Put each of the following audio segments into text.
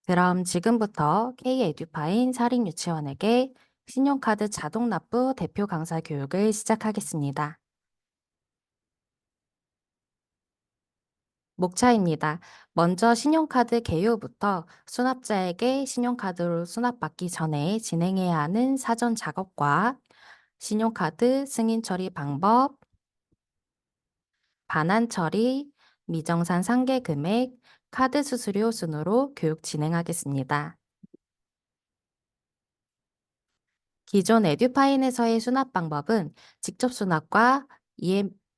그럼 지금부터 K-에듀파인 사립유치원에게 신용카드 자동 납부 대표 강사 교육을 시작하겠습니다. 목차입니다. 먼저 신용카드 개요부터 수납자에게 신용카드로 수납받기 전에 진행해야 하는 사전 작업과 신용카드 승인 처리 방법, 반환 처리, 미정산 상계 금액, 카드 수수료 순으로 교육 진행하겠습니다. 기존 에듀파인에서의 수납 방법은 직접 수납과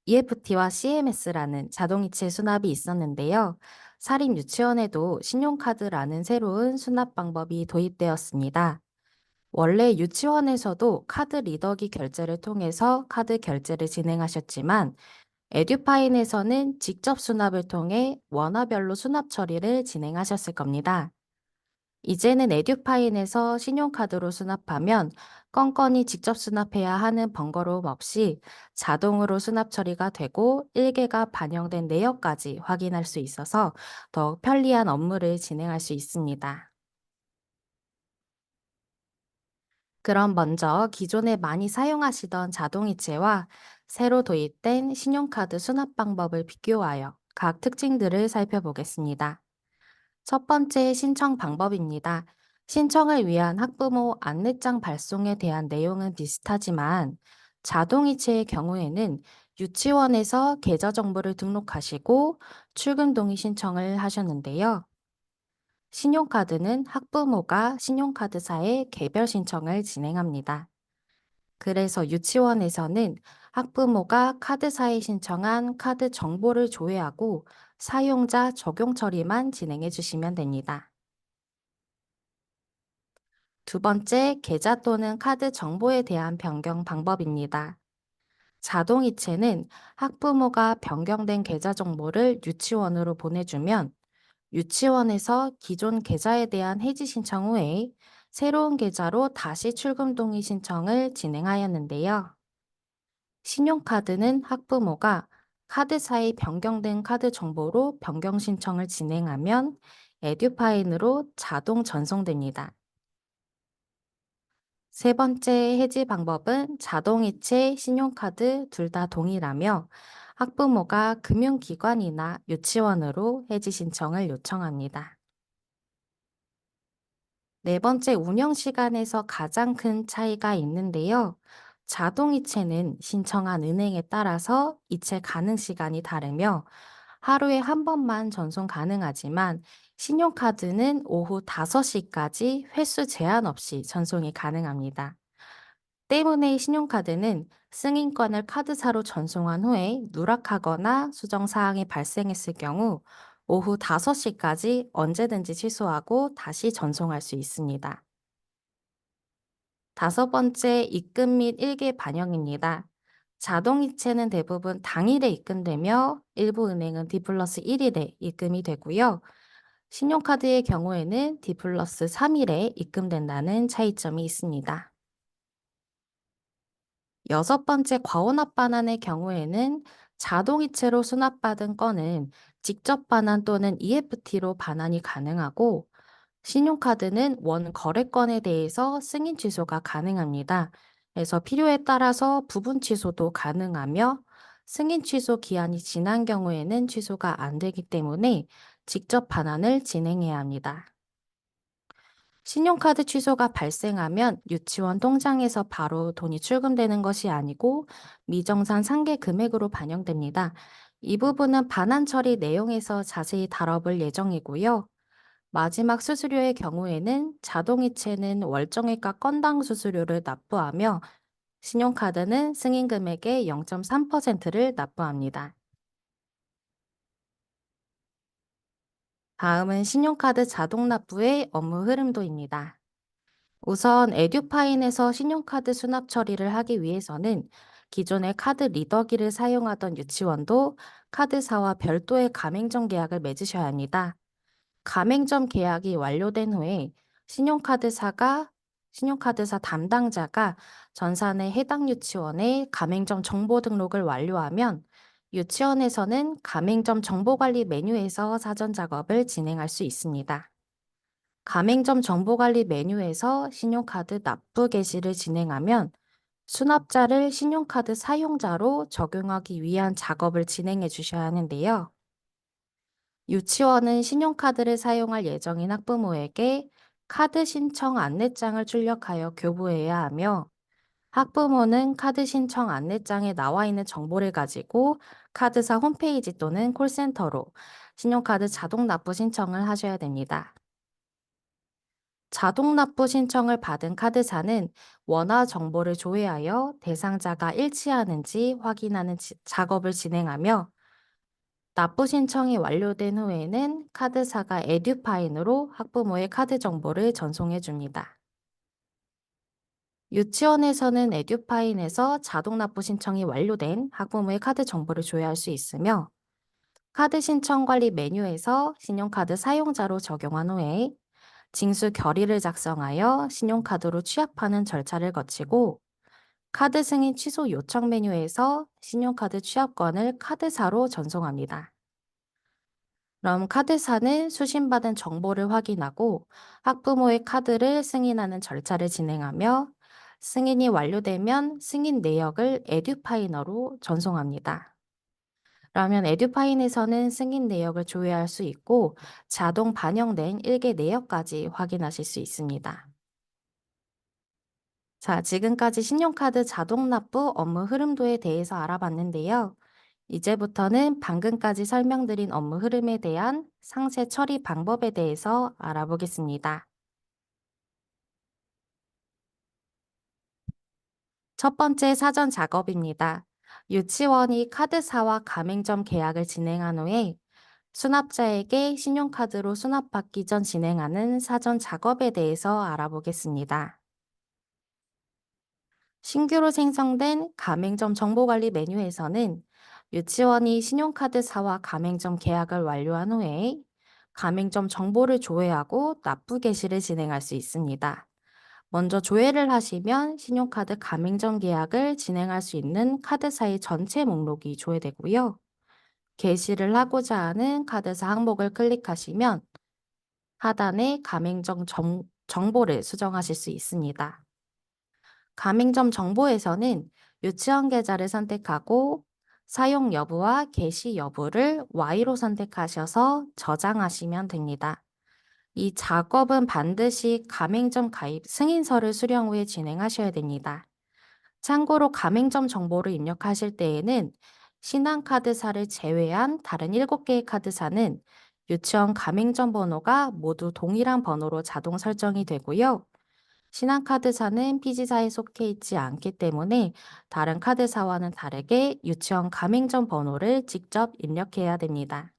EFT와 CMS라는 자동이체 수납이 있었는데요. 사립 유치원에도 신용카드라는 새로운 수납 방법이 도입되었습니다. 원래 유치원에서도 카드 리더기 결제를 통해서 카드 결제를 진행하셨지만 에듀파인에서는 직접 수납을 통해 원화별로 수납 처리를 진행하셨을 겁니다. 이제는 에듀파인에서 신용카드로 수납하면 건건이 직접 수납해야 하는 번거로움 없이 자동으로 수납 처리가 되고 일개가 반영된 내역까지 확인할 수 있어서 더욱 편리한 업무를 진행할 수 있습니다. 그럼 먼저 기존에 많이 사용하시던 자동이체와 새로 도입된 신용카드 수납 방법을 비교하여 각 특징들을 살펴보겠습니다. 첫 번째 신청 방법입니다. 신청을 위한 학부모 안내장 발송에 대한 내용은 비슷하지만 자동이체의 경우에는 유치원에서 계좌 정보를 등록하시고 출금 동의 신청을 하셨는데요. 신용카드는 학부모가 신용카드사에 개별 신청을 진행합니다. 그래서 유치원에서는 학부모가 카드사에 신청한 카드 정보를 조회하고 사용자 적용 처리만 진행해 주시면 됩니다. 두 번째, 계좌 또는 카드 정보에 대한 변경 방법입니다. 자동이체는 학부모가 변경된 계좌 정보를 유치원으로 보내주면 유치원에서 기존 계좌에 대한 해지 신청 후에 새로운 계좌로 다시 출금 동의 신청을 진행하였는데요. 신용카드는 학부모가 카드사의 변경된 카드 정보로 변경 신청을 진행하면 에듀파인으로 자동 전송됩니다. 세 번째 해지 방법은 자동이체, 신용카드 둘 다 동일하며 학부모가 금융기관이나 유치원으로 해지 신청을 요청합니다. 네 번째 운영 시간에서 가장 큰 차이가 있는데요. 자동이체는 신청한 은행에 따라서 이체 가능 시간이 다르며 하루에 한 번만 전송 가능하지만 신용카드는 오후 5시까지 횟수 제한 없이 전송이 가능합니다. 때문에 신용카드는 승인권을 카드사로 전송한 후에 누락하거나 수정 사항이 발생했을 경우 오후 5시까지 언제든지 취소하고 다시 전송할 수 있습니다. 다섯 번째, 입금 및 일개 반영입니다. 자동이체는 대부분 당일에 입금되며 일부 은행은 D+1일에 입금이 되고요. 신용카드의 경우에는 D+3일에 입금된다는 차이점이 있습니다. 여섯 번째 과원합 반환의 경우에는 자동이체로 수납받은 건은 직접 반환 또는 EFT로 반환이 가능하고 신용카드는 원 거래건에 대해서 승인 취소가 가능합니다. 그래서 필요에 따라서 부분 취소도 가능하며 승인 취소 기한이 지난 경우에는 취소가 안 되기 때문에 직접 반환을 진행해야 합니다. 신용카드 취소가 발생하면 유치원 통장에서 바로 돈이 출금되는 것이 아니고 미정산 상계 금액으로 반영됩니다. 이 부분은 반환 처리 내용에서 자세히 다뤄볼 예정이고요. 마지막 수수료의 경우에는 자동이체는 월정액과 건당 수수료를 납부하며 신용카드는 승인 금액의 0.3%를 납부합니다. 다음은 신용카드 자동 납부의 업무 흐름도입니다. 우선 에듀파인에서 신용카드 수납 처리를 하기 위해서는 기존의 카드 리더기를 사용하던 유치원도 카드사와 별도의 가맹점 계약을 맺으셔야 합니다. 가맹점 계약이 완료된 후에 신용카드사가 신용카드사 담당자가 전산의 해당 유치원의 가맹점 정보 등록을 완료하면 유치원에서는 가맹점 정보관리 메뉴에서 사전 작업을 진행할 수 있습니다. 가맹점 정보관리 메뉴에서 신용카드 납부 개시를 진행하면 수납자를 신용카드 사용자로 적용하기 위한 작업을 진행해 주셔야 하는데요. 유치원은 신용카드를 사용할 예정인 학부모에게 카드 신청 안내장을 출력하여 교부해야 하며, 학부모는 카드 신청 안내장에 나와 있는 정보를 가지고 카드사 홈페이지 또는 콜센터로 신용카드 자동 납부 신청을 하셔야 됩니다. 자동 납부 신청을 받은 카드사는 원화 정보를 조회하여 대상자가 일치하는지 확인하는 작업을 진행하며, 납부 신청이 완료된 후에는 카드사가 에듀파인으로 학부모의 카드 정보를 전송해 줍니다. 유치원에서는 에듀파인에서 자동 납부 신청이 완료된 학부모의 카드 정보를 조회할 수 있으며, 카드 신청 관리 메뉴에서 신용카드 사용자로 적용한 후에 징수 결의를 작성하여 신용카드로 취합하는 절차를 거치고, 카드 승인 취소 요청 메뉴에서 신용카드 취합권을 카드사로 전송합니다. 그럼 카드사는 수신받은 정보를 확인하고 학부모의 카드를 승인하는 절차를 진행하며, 승인이 완료되면 승인 내역을 에듀파이너로 전송합니다. 그러면 에듀파인에서는 승인 내역을 조회할 수 있고 자동 반영된 일개 내역까지 확인하실 수 있습니다. 자, 지금까지 신용카드 자동 납부 업무 흐름도에 대해서 알아봤는데요. 이제부터는 방금까지 설명드린 업무 흐름에 대한 상세 처리 방법에 대해서 알아보겠습니다. 첫 번째 사전 작업입니다. 유치원이 카드사와 가맹점 계약을 진행한 후에 수납자에게 신용카드로 수납받기 전 진행하는 사전 작업에 대해서 알아보겠습니다. 신규로 생성된 가맹점 정보관리 메뉴에서는 유치원이 신용카드사와 가맹점 계약을 완료한 후에 가맹점 정보를 조회하고 납부 개시를 진행할 수 있습니다. 먼저 조회를 하시면 신용카드 가맹점 계약을 진행할 수 있는 카드사의 전체 목록이 조회되고요. 게시를 하고자 하는 카드사 항목을 클릭하시면 하단에 가맹점 정보를 수정하실 수 있습니다. 가맹점 정보에서는 유치원 계좌를 선택하고 사용 여부와 게시 여부를 Y로 선택하셔서 저장하시면 됩니다. 이 작업은 반드시 가맹점 가입 승인서를 수령 후에 진행하셔야 됩니다. 참고로 가맹점 정보를 입력하실 때에는 신한카드사를 제외한 다른 7개의 카드사는 유치원 가맹점 번호가 모두 동일한 번호로 자동 설정이 되고요. 신한카드사는 피지사에 속해 있지 않기 때문에 다른 카드사와는 다르게 유치원 가맹점 번호를 직접 입력해야 됩니다.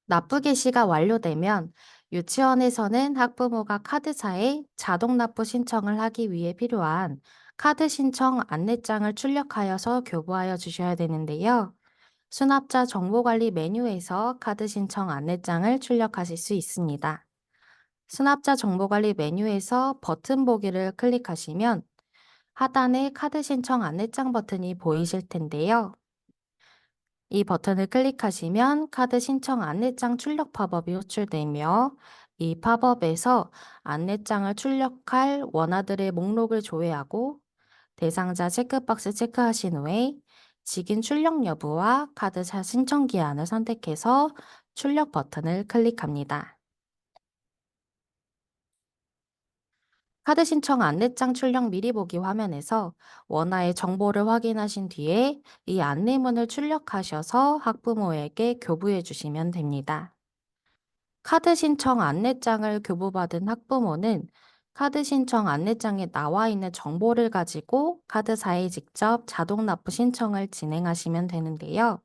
납부 개시가 완료되면 유치원에서는 학부모가 카드사에 자동 납부 신청을 하기 위해 필요한 카드 신청 안내장을 출력하여서 교부하여 주셔야 되는데요. 수납자 정보관리 메뉴에서 카드 신청 안내장을 출력하실 수 있습니다. 수납자 정보관리 메뉴에서 버튼 보기를 클릭하시면 하단에 카드 신청 안내장 버튼이 보이실 텐데요. 이 버튼을 클릭하시면 카드 신청 안내장 출력 팝업이 호출되며, 이 팝업에서 안내장을 출력할 원화들의 목록을 조회하고 대상자 체크박스 체크하신 후에 직인 출력 여부와 카드사 신청 기한을 선택해서 출력 버튼을 클릭합니다. 카드 신청 안내장 출력 미리 보기 화면에서 원화의 정보를 확인하신 뒤에 이 안내문을 출력하셔서 학부모에게 교부해 주시면 됩니다. 카드 신청 안내장을 교부받은 학부모는 카드 신청 안내장에 나와 있는 정보를 가지고 카드사에 직접 자동 납부 신청을 진행하시면 되는데요.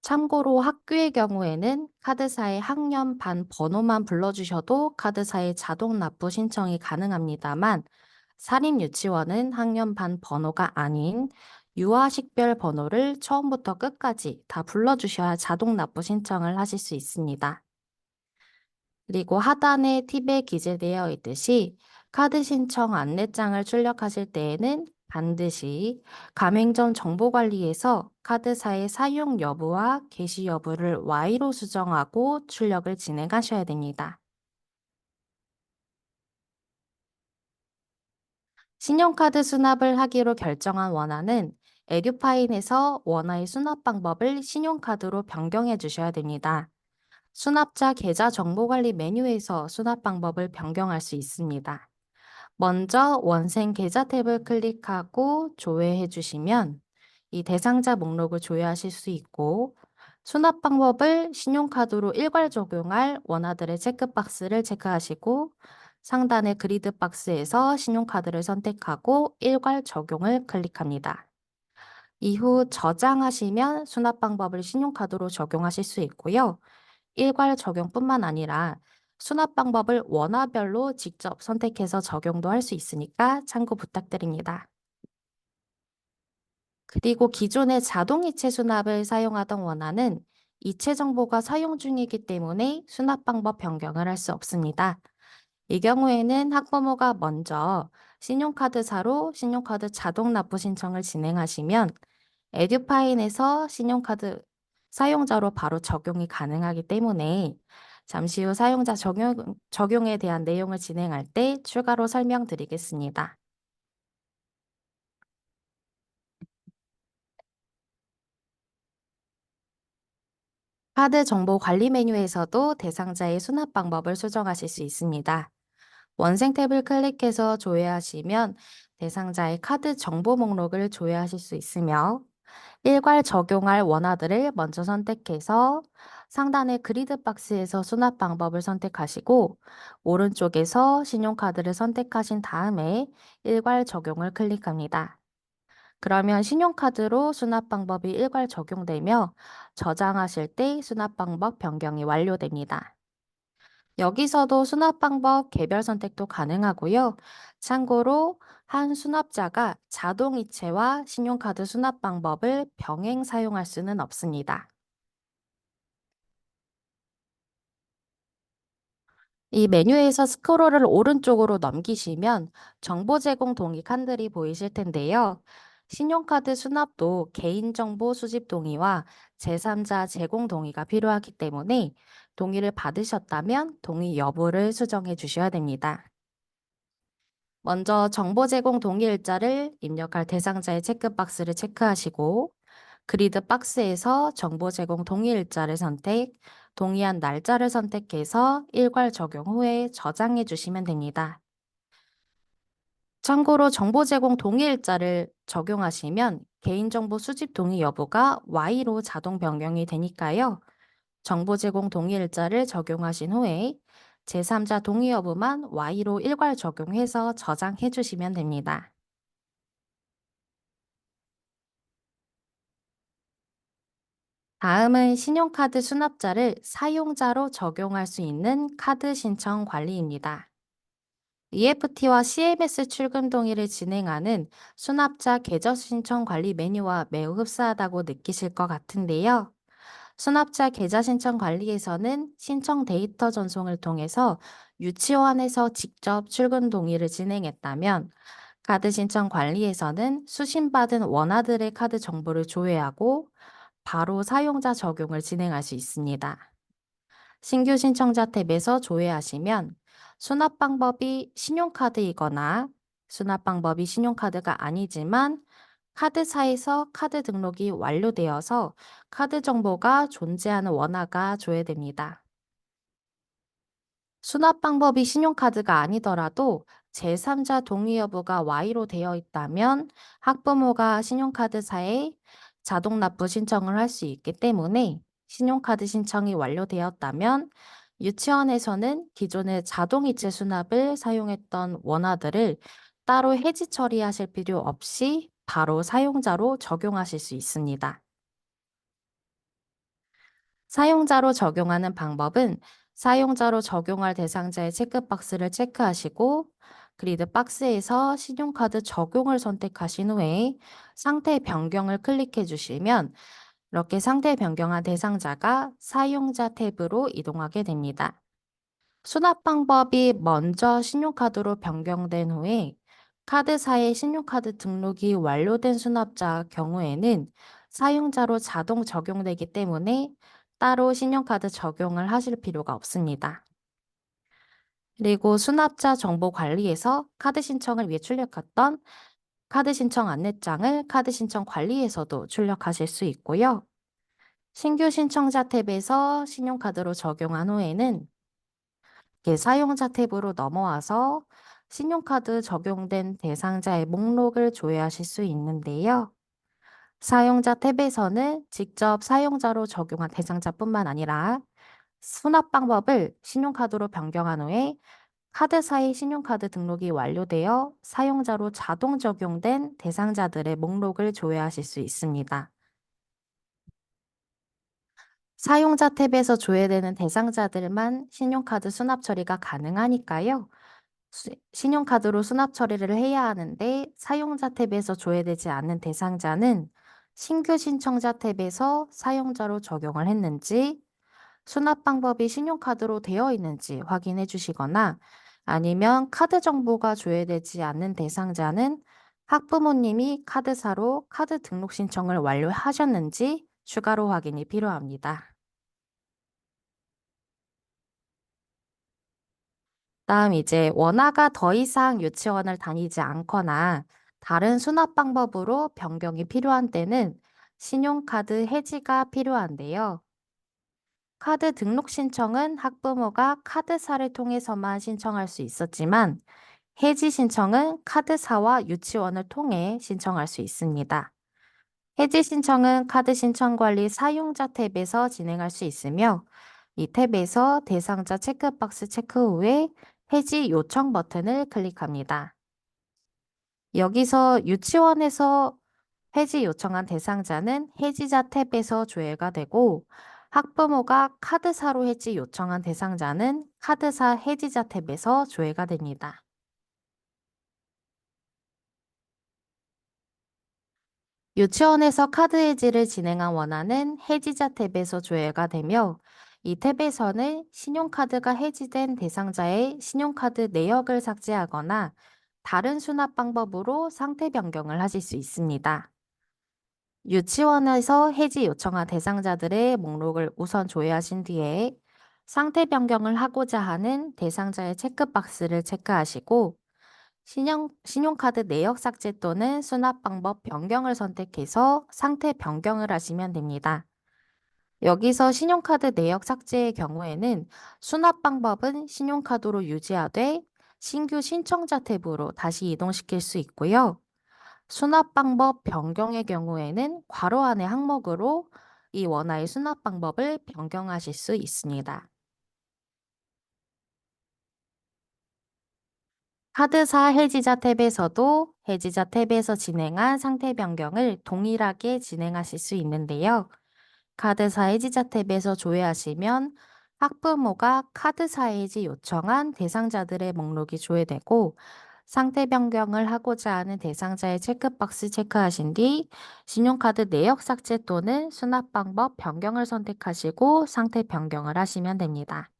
참고로 학교의 경우에는 카드사의 학년 반 번호만 불러주셔도 카드사의 자동 납부 신청이 가능합니다만, 사립유치원은 학년 반 번호가 아닌 유아식별 번호를 처음부터 끝까지 다 불러주셔야 자동 납부 신청을 하실 수 있습니다. 그리고 하단에 팁에 기재되어 있듯이 카드 신청 안내장을 출력하실 때에는 반드시 가맹점 정보관리에서 카드사의 사용 여부와 개시 여부를 Y로 수정하고 출력을 진행하셔야 됩니다. 신용카드 수납을 하기로 결정한 원화는 에듀파인에서 원화의 수납 방법을 신용카드로 변경해 주셔야 됩니다. 수납자 계좌 정보관리 메뉴에서 수납 방법을 변경할 수 있습니다. 먼저 원생 계좌 탭을 클릭하고 조회해 주시면 이 대상자 목록을 조회하실 수 있고 수납 방법을 신용카드로 일괄 적용할 원화들의 체크박스를 체크하시고 상단의 그리드 박스에서 신용카드를 선택하고 일괄 적용을 클릭합니다. 이후 저장하시면 수납 방법을 신용카드로 적용하실 수 있고요. 일괄 적용뿐만 아니라 수납 방법을 원화별로 직접 선택해서 적용도 할 수 있으니까 참고 부탁드립니다. 그리고 기존의 자동이체 수납을 사용하던 원화는 이체 정보가 사용 중이기 때문에 수납 방법 변경을 할 수 없습니다. 이 경우에는 학부모가 먼저 신용카드사로 신용카드 자동 납부 신청을 진행하시면 에듀파인에서 신용카드 사용자로 바로 적용이 가능하기 때문에 잠시 후 사용자 적용에 대한 내용을 진행할 때 추가로 설명드리겠습니다. 카드 정보 관리 메뉴에서도 대상자의 수납 방법을 수정하실 수 있습니다. 원생 탭을 클릭해서 조회하시면 대상자의 카드 정보 목록을 조회하실 수 있으며 일괄 적용할 원화들을 먼저 선택해서 상단의 그리드 박스에서 수납 방법을 선택하시고 오른쪽에서 신용카드를 선택하신 다음에 일괄 적용을 클릭합니다. 그러면 신용카드로 수납 방법이 일괄 적용되며 저장하실 때 수납 방법 변경이 완료됩니다. 여기서도 수납 방법 개별 선택도 가능하고요. 참고로 한 수납자가 자동이체와 신용카드 수납 방법을 병행 사용할 수는 없습니다. 이 메뉴에서 스크롤을 오른쪽으로 넘기시면 정보 제공 동의 칸들이 보이실 텐데요. 신용카드 수납도 개인정보 수집 동의와 제3자 제공 동의가 필요하기 때문에 동의를 받으셨다면 동의 여부를 수정해 주셔야 됩니다. 먼저 정보 제공 동의 일자를 입력할 대상자의 체크박스를 체크하시고 그리드 박스에서 정보 제공 동의 일자를 선택, 동의한 날짜를 선택해서 일괄 적용 후에 저장해 주시면 됩니다. 참고로 정보 제공 동의 일자를 적용하시면 개인정보 수집 동의 여부가 Y로 자동 변경이 되니까요. 정보 제공 동의 일자를 적용하신 후에 제3자 동의 여부만 Y로 일괄 적용해서 저장해 주시면 됩니다. 다음은 신용카드 수납자를 사용자로 적용할 수 있는 카드 신청 관리입니다. EFT와 CMS 출금 동의를 진행하는 수납자 계좌 신청 관리 메뉴와 매우 흡사하다고 느끼실 것 같은데요. 수납자 계좌 신청 관리에서는 신청 데이터 전송을 통해서 유치원에서 직접 출금 동의를 진행했다면 카드 신청 관리에서는 수신받은 원화들의 카드 정보를 조회하고 바로 사용자 적용을 진행할 수 있습니다. 신규 신청자 탭에서 조회하시면 수납 방법이 신용카드이거나 수납 방법이 신용카드가 아니지만 카드사에서 카드 등록이 완료되어서 카드 정보가 존재하는 원화가 조회됩니다. 수납 방법이 신용카드가 아니더라도 제3자 동의 여부가 Y로 되어 있다면 학부모가 신용카드사에 자동 납부 신청을 할 수 있기 때문에 신용카드 신청이 완료되었다면 유치원에서는 기존의 자동이체 수납을 사용했던 원화들을 따로 해지 처리하실 필요 없이 바로 사용자로 적용하실 수 있습니다. 사용자로 적용하는 방법은 사용자로 적용할 대상자의 체크박스를 체크하시고 그리드 박스에서 신용카드 적용을 선택하신 후에 상태 변경을 클릭해 주시면 이렇게 상태 변경한 대상자가 사용자 탭으로 이동하게 됩니다. 수납 방법이 먼저 신용카드로 변경된 후에 카드사의 신용카드 등록이 완료된 수납자 경우에는 사용자로 자동 적용되기 때문에 따로 신용카드 적용을 하실 필요가 없습니다. 그리고 수납자 정보 관리에서 카드 신청을 위해 출력했던 카드 신청 안내장을 카드 신청 관리에서도 출력하실 수 있고요. 신규 신청자 탭에서 신용카드로 적용한 후에는 사용자 탭으로 넘어와서 신용카드 적용된 대상자의 목록을 조회하실 수 있는데요. 사용자 탭에서는 직접 사용자로 적용한 대상자뿐만 아니라 수납 방법을 신용카드로 변경한 후에 카드사의 신용카드 등록이 완료되어 사용자로 자동 적용된 대상자들의 목록을 조회하실 수 있습니다. 사용자 탭에서 조회되는 대상자들만 신용카드 수납 처리가 가능하니까요. 신용카드로 수납 처리를 해야 하는데 사용자 탭에서 조회되지 않는 대상자는 신규 신청자 탭에서 사용자로 적용을 했는지, 수납 방법이 신용카드로 되어 있는지 확인해 주시거나 아니면 카드 정보가 조회되지 않는 대상자는 학부모님이 카드사로 카드 등록 신청을 완료하셨는지 추가로 확인이 필요합니다. 다음 이제 원화가 더 이상 유치원을 다니지 않거나 다른 수납 방법으로 변경이 필요한 때는 신용카드 해지가 필요한데요. 카드 등록 신청은 학부모가 카드사를 통해서만 신청할 수 있었지만 해지 신청은 카드사와 유치원을 통해 신청할 수 있습니다. 해지 신청은 카드 신청 관리 사용자 탭에서 진행할 수 있으며 이 탭에서 대상자 체크박스 체크 후에 해지 요청 버튼을 클릭합니다. 여기서 유치원에서 해지 요청한 대상자는 해지자 탭에서 조회가 되고 학부모가 카드사로 해지 요청한 대상자는 카드사 해지자 탭에서 조회가 됩니다. 유치원에서 카드 해지를 진행한 원화는 해지자 탭에서 조회가 되며 이 탭에서는 신용카드가 해지된 대상자의 신용카드 내역을 삭제하거나 다른 수납 방법으로 상태 변경을 하실 수 있습니다. 유치원에서 해지 요청한 대상자들의 목록을 우선 조회하신 뒤에 상태 변경을 하고자 하는 대상자의 체크박스를 체크하시고 신용카드 내역 삭제 또는 수납 방법 변경을 선택해서 상태 변경을 하시면 됩니다. 여기서 신용카드 내역 삭제의 경우에는 수납 방법은 신용카드로 유지하되 신규 신청자 탭으로 다시 이동시킬 수 있고요. 수납 방법 변경의 경우에는 괄호 안의 항목으로 이 원화의 수납 방법을 변경하실 수 있습니다. 카드사 해지자 탭에서도 해지자 탭에서 진행한 상태 변경을 동일하게 진행하실 수 있는데요. 카드사 해지자 탭에서 조회하시면 학부모가 카드사 해지 요청한 대상자들의 목록이 조회되고 상태 변경을 하고자 하는 대상자의 체크박스 체크하신 뒤 신용카드 내역 삭제 또는 수납 방법 변경을 선택하시고 상태 변경을 하시면 됩니다.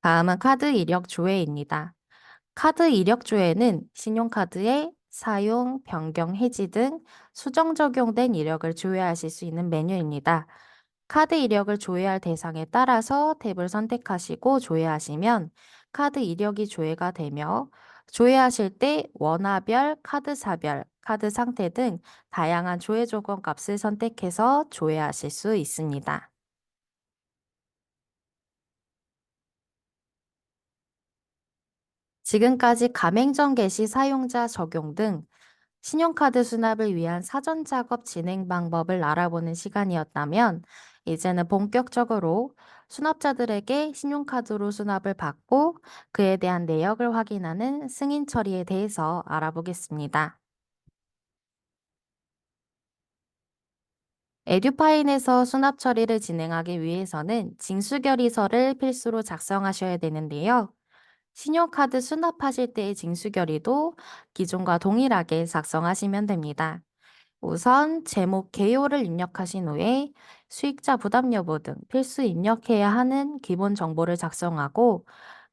다음은 카드 이력 조회입니다. 카드 이력 조회는 신용카드의 사용, 변경, 해지 등 수정 적용된 이력을 조회하실 수 있는 메뉴입니다. 카드 이력을 조회할 대상에 따라서 탭을 선택하시고 조회하시면 카드 이력이 조회가 되며 조회하실 때 원화별, 카드사별, 카드 상태 등 다양한 조회 조건 값을 선택해서 조회하실 수 있습니다. 지금까지 가맹점 게시 사용자 적용 등 신용카드 수납을 위한 사전 작업 진행 방법을 알아보는 시간이었다면, 이제는 본격적으로 수납자들에게 신용카드로 수납을 받고 그에 대한 내역을 확인하는 승인 처리에 대해서 알아보겠습니다. 에듀파인에서 수납 처리를 진행하기 위해서는 징수결의서를 필수로 작성하셔야 되는데요. 신용카드 수납하실 때의 징수결의도 기존과 동일하게 작성하시면 됩니다. 우선 제목 개요를 입력하신 후에 수익자 부담 여부 등 필수 입력해야 하는 기본 정보를 작성하고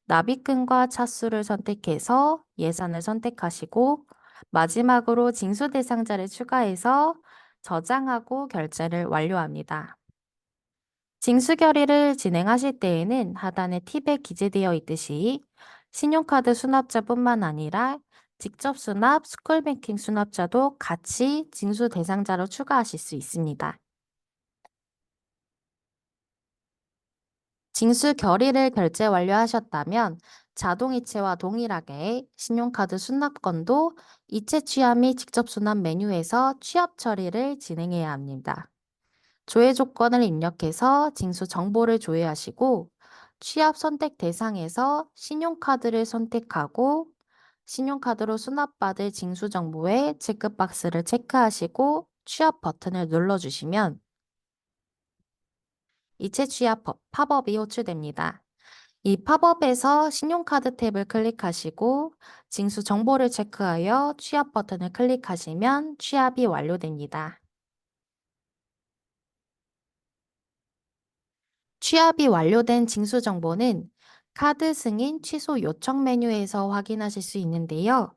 납입금과 차수를 선택해서 예산을 선택하시고 마지막으로 징수 대상자를 추가해서 저장하고 결제를 완료합니다. 징수 결의를 진행하실 때에는 하단의 팁에 기재되어 있듯이 신용카드 수납자뿐만 아니라 직접 수납, 스쿨뱅킹 수납자도 같이 징수 대상자로 추가하실 수 있습니다. 징수 결의를 결제 완료하셨다면 자동이체와 동일하게 신용카드 수납건도 이체 취합 및 직접 수납 메뉴에서 취합 처리를 진행해야 합니다. 조회 조건을 입력해서 징수 정보를 조회하시고 취합 선택 대상에서 신용카드를 선택하고 신용카드로 수납받을 징수 정보에 체크박스를 체크하시고 취합 버튼을 눌러주시면 이체 취합 팝업이 호출됩니다. 이 팝업에서 신용카드 탭을 클릭하시고 징수 정보를 체크하여 취합 버튼을 클릭하시면 취합이 완료됩니다. 취합이 완료된 징수 정보는 카드 승인 취소 요청 메뉴에서 확인하실 수 있는데요.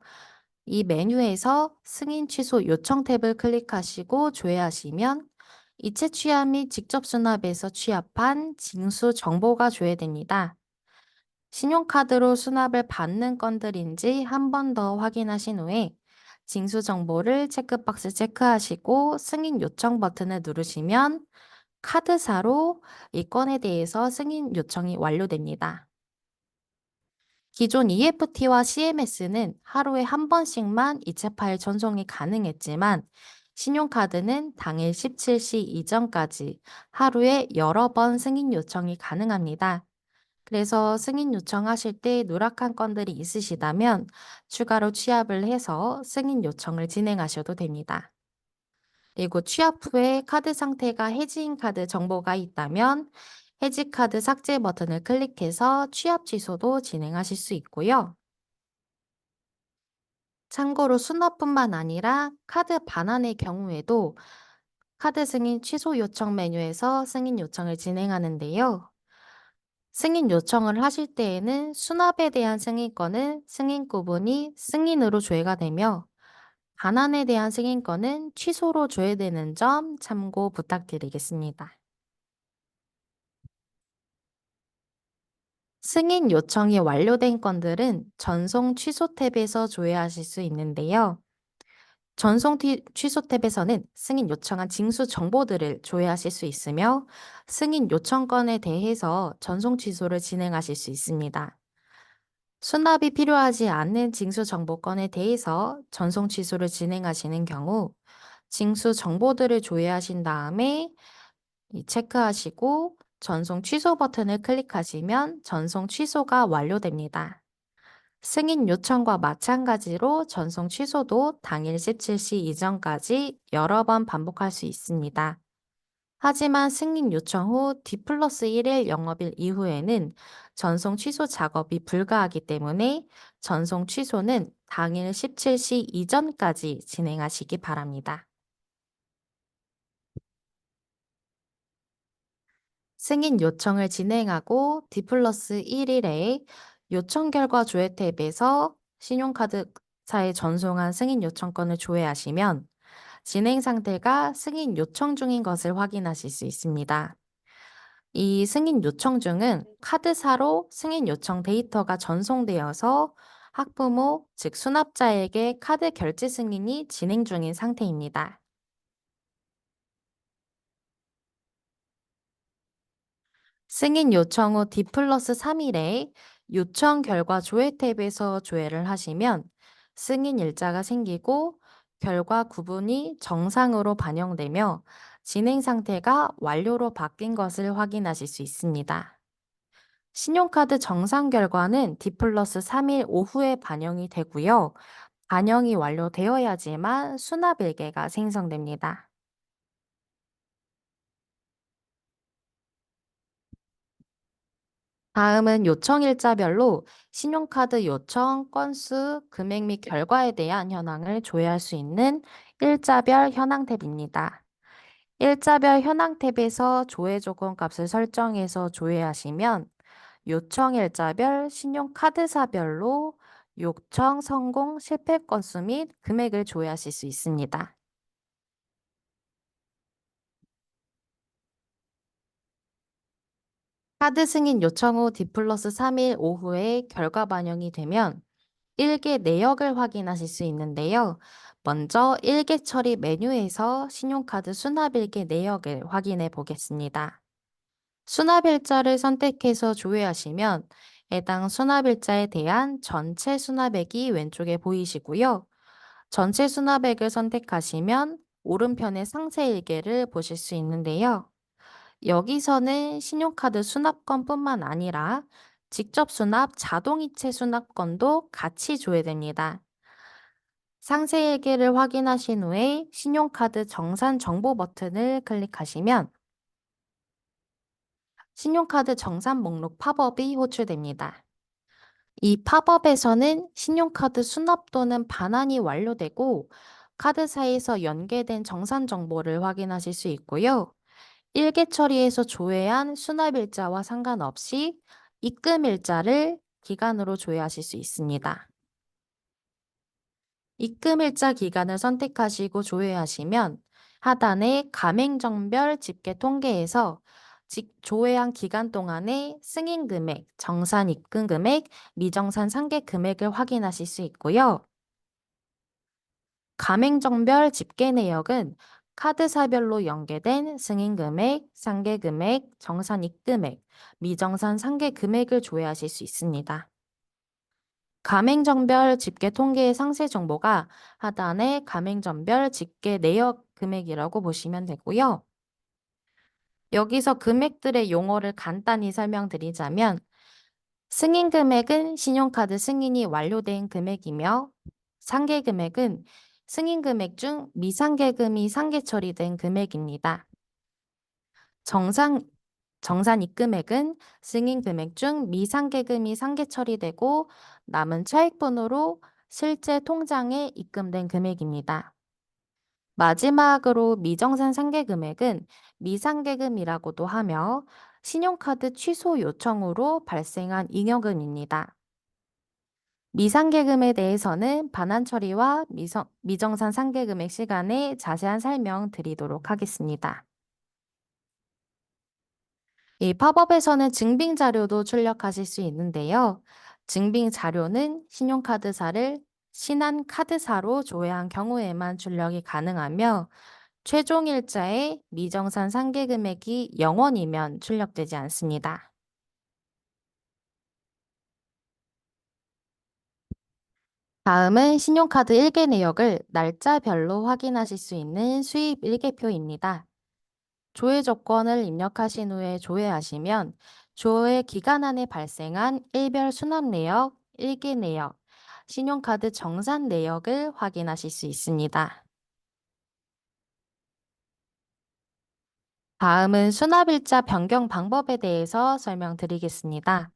이 메뉴에서 승인 취소 요청 탭을 클릭하시고 조회하시면 이체 취합 및 직접 수납에서 취합한 징수 정보가 조회됩니다. 신용카드로 수납을 받는 건들인지 한 번 더 확인하신 후에 징수 정보를 체크박스 체크하시고 승인 요청 버튼을 누르시면 카드사로 이 건에 대해서 승인 요청이 완료됩니다. 기존 EFT와 CMS는 하루에 한 번씩만 이체 파일 전송이 가능했지만 신용카드는 당일 17시 이전까지 하루에 여러 번 승인 요청이 가능합니다. 그래서 승인 요청하실 때 누락한 건들이 있으시다면 추가로 취합을 해서 승인 요청을 진행하셔도 됩니다. 그리고 취합 후에 카드 상태가 해지인 카드 정보가 있다면 해지 카드 삭제 버튼을 클릭해서 취합 취소도 진행하실 수 있고요. 참고로 수납뿐만 아니라 카드 반환의 경우에도 카드 승인 취소 요청 메뉴에서 승인 요청을 진행하는데요. 승인 요청을 하실 때에는 수납에 대한 승인권은 승인 구분이 승인으로 조회가 되며 반환에 대한 승인권은 취소로 조회되는 점 참고 부탁드리겠습니다. 승인 요청이 완료된 건들은 전송 취소 탭에서 조회하실 수 있는데요. 취소 탭에서는 승인 요청한 징수 정보들을 조회하실 수 있으며 승인 요청건에 대해서 전송 취소를 진행하실 수 있습니다. 수납이 필요하지 않는 징수 정보건에 대해서 전송 취소를 진행하시는 경우 징수 정보들을 조회하신 다음에 체크하시고 전송 취소 버튼을 클릭하시면 전송 취소가 완료됩니다. 승인 요청과 마찬가지로 전송 취소도 당일 17시 이전까지 여러 번 반복할 수 있습니다. 하지만 승인 요청 후 D+1일 영업일 이후에는 전송 취소 작업이 불가하기 때문에 전송 취소는 당일 17시 이전까지 진행하시기 바랍니다. 승인 요청을 진행하고 D+1일에 요청 결과 조회 탭에서 신용카드사에 전송한 승인 요청건을 조회하시면 진행 상태가 승인 요청 중인 것을 확인하실 수 있습니다. 이 승인 요청 중은 카드사로 승인 요청 데이터가 전송되어서 학부모, 즉 수납자에게 카드 결제 승인이 진행 중인 상태입니다. 승인 요청 후 D+3일에 요청 결과 조회 탭에서 조회를 하시면 승인 일자가 생기고 결과 구분이 정상으로 반영되며 진행 상태가 완료로 바뀐 것을 확인하실 수 있습니다. 신용카드 정상 결과는 D+3일 오후에 반영이 되고요. 반영이 완료되어야지만 수납일계가 생성됩니다. 다음은 요청 일자별로 신용카드 요청 건수, 금액 및 결과에 대한 현황을 조회할 수 있는 일자별 현황 탭입니다. 일자별 현황 탭에서 조회 조건 값을 설정해서 조회하시면 요청일자별, 신용카드사별로 요청 성공 실패 건수 및 금액을 조회하실 수 있습니다. 카드 승인 요청 후 D 플러스 3일 오후에 결과 반영이 되면 일개 내역을 확인하실 수 있는데요. 먼저 일개 처리 메뉴에서 신용카드 수납일개 내역을 확인해 보겠습니다. 수납일자를 선택해서 조회하시면 해당 수납일자에 대한 전체 수납액이 왼쪽에 보이시고요. 전체 수납액을 선택하시면 오른편의 상세일개를 보실 수 있는데요. 여기서는 신용카드 수납건뿐만 아니라 직접 수납, 자동이체 수납건도 같이 조회됩니다. 상세일개를 확인하신 후에 신용카드 정산 정보 버튼을 클릭하시면 신용카드 정산 목록 팝업이 호출됩니다. 이 팝업에서는 신용카드 수납 또는 반환이 완료되고 카드사에서 연계된 정산 정보를 확인하실 수 있고요. 일개 처리에서 조회한 수납일자와 상관없이 입금일자를 기간으로 조회하실 수 있습니다. 입금일자 기간을 선택하시고 조회하시면 하단에 가맹점별 집계 통계에서 조회한 기간 동안의 승인 금액, 정산 입금 금액, 미정산 상계 금액을 확인하실 수 있고요. 가맹점별 집계 내역은 카드사별로 연계된 승인 금액, 상계 금액, 정산 입금액, 미정산 상계 금액을 조회하실 수 있습니다. 가맹점별 집계 통계의 상세 정보가 하단에 가맹점별 집계 내역 금액이라고 보시면 되고요. 여기서 금액들의 용어를 간단히 설명드리자면 승인 금액은 신용카드 승인이 완료된 금액이며 상계 금액은 승인 금액 중 미상계금이 상계 처리된 금액입니다. 정산 입금액은 승인 금액 중 미상계금이 상계 처리되고 남은 차익분으로 실제 통장에 입금된 금액입니다. 마지막으로 미정산 상계 금액은 미상계금이라고도 하며 신용카드 취소 요청으로 발생한 잉여금입니다. 미상계금에 대해서는 반환 처리와 미정산 상계금액 시간에 자세한 설명 드리도록 하겠습니다. 이 팝업에서는 증빙 자료도 출력하실 수 있는데요. 증빙 자료는 신용카드사를 신한카드사로 조회한 경우에만 출력이 가능하며 최종 일자에 미정산 상계 금액이 0원이면 출력되지 않습니다. 다음은 신용카드 일개 내역을 날짜별로 확인하실 수 있는 수입 일개표입니다. 조회 조건을 입력하신 후에 조회하시면 조회 기간 안에 발생한 일별 수납 내역, 일개 내역, 신용카드 정산 내역을 확인하실 수 있습니다. 다음은 수납일자 변경 방법에 대해서 설명드리겠습니다.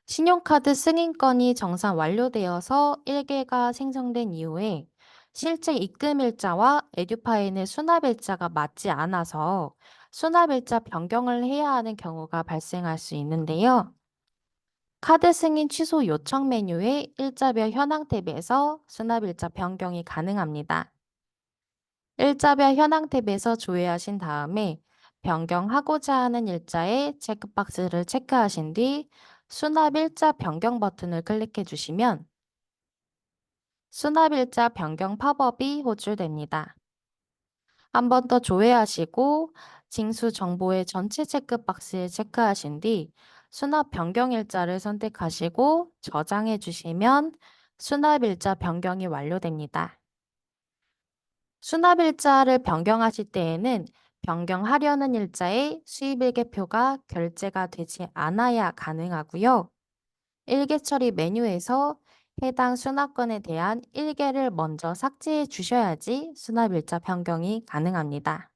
신용카드 승인건이 정산 완료되어서 일개가 생성된 이후에 실제 입금일자와 에듀파인의 수납일자가 맞지 않아서 수납일자 변경을 해야 하는 경우가 발생할 수 있는데요. 카드 승인 취소 요청 메뉴의 일자별 현황 탭에서 수납일자 변경이 가능합니다. 일자별 현황 탭에서 조회하신 다음에 변경하고자 하는 일자에 체크박스를 체크하신 뒤 수납일자 변경 버튼을 클릭해 주시면 수납일자 변경 팝업이 호출됩니다. 한 번 더 조회하시고 징수 정보의 전체 체크박스에 체크하신 뒤 수납 변경 일자를 선택하시고 저장해 주시면 수납일자 변경이 완료됩니다. 수납일자를 변경하실 때에는 변경하려는 일자의 수입일개표가 결제가 되지 않아야 가능하고요. 일개 처리 메뉴에서 해당 수납건에 대한 일개를 먼저 삭제해 주셔야지 수납일자 변경이 가능합니다.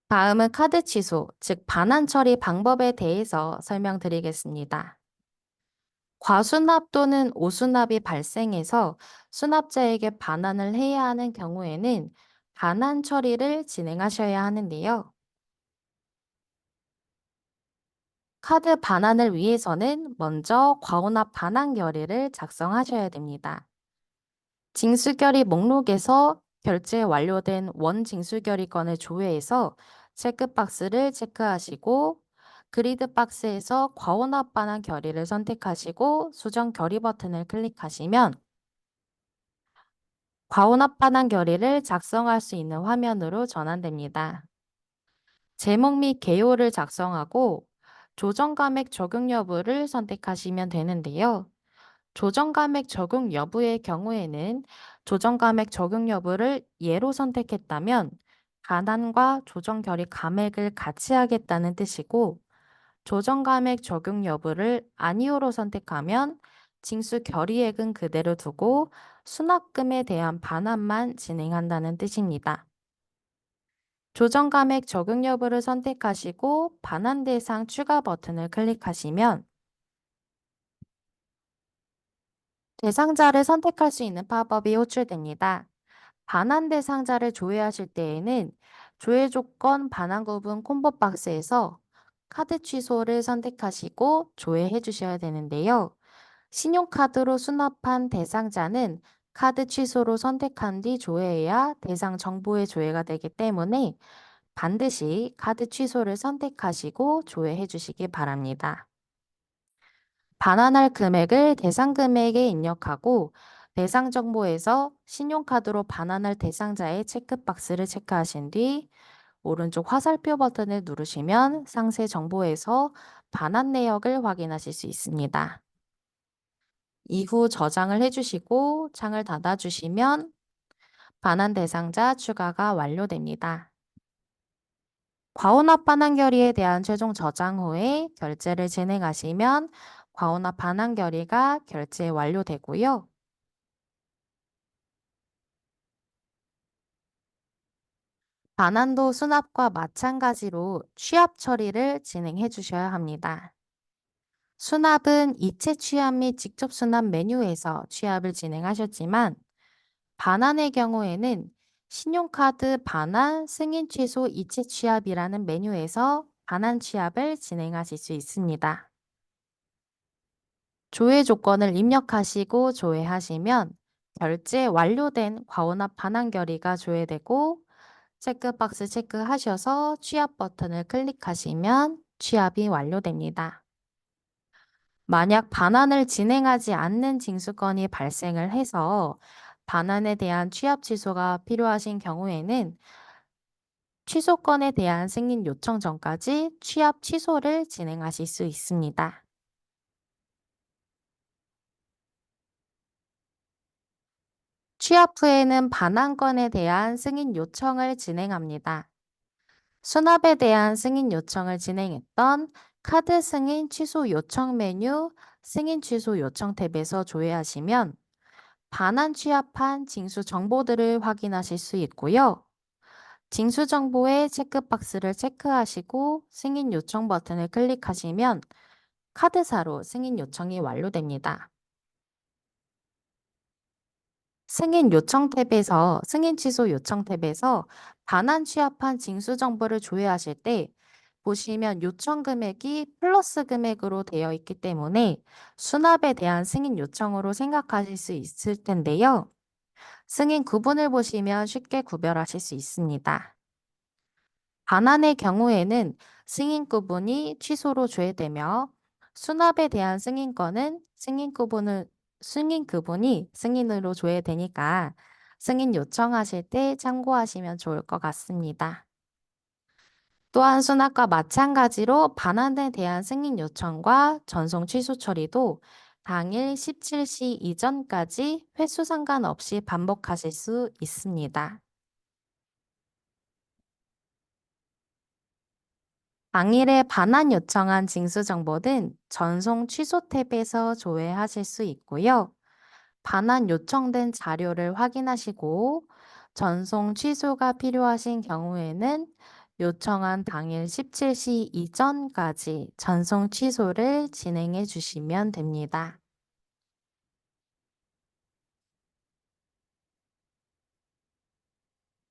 다음은 카드 취소, 즉 반환 처리 방법에 대해서 설명드리겠습니다. 과수납 또는 오수납이 발생해서 수납자에게 반환을 해야 하는 경우에는 반환 처리를 진행하셔야 하는데요. 카드 반환을 위해서는 먼저 과오납 반환 결의를 작성하셔야 됩니다. 징수결의 목록에서 결제 완료된 원징수결의건을 조회해서 체크박스를 체크하시고 그리드 박스에서 과오납 반환 결의를 선택하시고 수정 결의 버튼을 클릭하시면 과오납 반환 결의를 작성할 수 있는 화면으로 전환됩니다. 제목 및 개요를 작성하고 조정감액 적용 여부를 선택하시면 되는데요. 조정감액 적용 여부의 경우에는 조정감액 적용 여부를 예로 선택했다면 반환과 조정 결의 감액을 같이 하겠다는 뜻이고 조정감액 적용 여부를 아니오로 선택하면 징수 결의액은 그대로 두고 수납금에 대한 반환만 진행한다는 뜻입니다. 조정감액 적용 여부를 선택하시고 반환 대상 추가 버튼을 클릭하시면 대상자를 선택할 수 있는 팝업이 호출됩니다. 반환 대상자를 조회하실 때에는 조회 조건 반환 구분 콤보 박스에서 카드 취소를 선택하시고 조회해 주셔야 되는데요. 신용카드로 수납한 대상자는 카드 취소로 선택한 뒤 조회해야 대상 정보의 조회가 되기 때문에 반드시 카드 취소를 선택하시고 조회해 주시기 바랍니다. 반환할 금액을 대상 금액에 입력하고 대상 정보에서 신용카드로 반환할 대상자의 체크박스를 체크하신 뒤 오른쪽 화살표 버튼을 누르시면 상세 정보에서 반환 내역을 확인하실 수 있습니다. 이후 저장을 해주시고 창을 닫아주시면 반환 대상자 추가가 완료됩니다. 과오납 반환 결의에 대한 최종 저장 후에 결제를 진행하시면 과오납 반환 결의가 결제 완료되고요. 반환도 수납과 마찬가지로 취합 처리를 진행해 주셔야 합니다. 수납은 이체 취합 및 직접 수납 메뉴에서 취합을 진행하셨지만 반환의 경우에는 신용카드 반환 승인 취소 이체 취합이라는 메뉴에서 반환 취합을 진행하실 수 있습니다. 조회 조건을 입력하시고 조회하시면 결제 완료된 과오납 반환 결의가 조회되고 체크박스 체크하셔서 취합 버튼을 클릭하시면 취합이 완료됩니다. 만약 반환을 진행하지 않는 징수건이 발생을 해서 반환에 대한 취합 취소가 필요하신 경우에는 취소건에 대한 승인 요청 전까지 취합 취소를 진행하실 수 있습니다. 취합 후에는 반환건에 대한 승인 요청을 진행합니다. 수납에 대한 승인 요청을 진행했던 카드 승인 취소 요청 메뉴 승인 취소 요청 탭에서 조회하시면 반환 취합한 징수 정보들을 확인하실 수 있고요. 징수 정보의 체크박스를 체크하시고 승인 요청 버튼을 클릭하시면 카드사로 승인 요청이 완료됩니다. 승인 요청 탭에서 승인 취소 요청 탭에서 반환 취합한 징수 정보를 조회하실 때 보시면 요청 금액이 플러스 금액으로 되어 있기 때문에 수납에 대한 승인 요청으로 생각하실 수 있을 텐데요. 승인 구분을 보시면 쉽게 구별하실 수 있습니다. 반환의 경우에는 승인 구분이 취소로 조회되며 수납에 대한 승인권은 승인 구분이 승인으로 조회되니까 승인 요청하실 때 참고하시면 좋을 것 같습니다. 또한 수납과 마찬가지로 반환에 대한 승인 요청과 전송 취소 처리도 당일 17시 이전까지 횟수 상관없이 반복하실 수 있습니다. 당일에 반환 요청한 징수 정보는 전송 취소 탭에서 조회하실 수 있고요. 반환 요청된 자료를 확인하시고 전송 취소가 필요하신 경우에는 요청한 당일 17시 이전까지 전송 취소를 진행해 주시면 됩니다.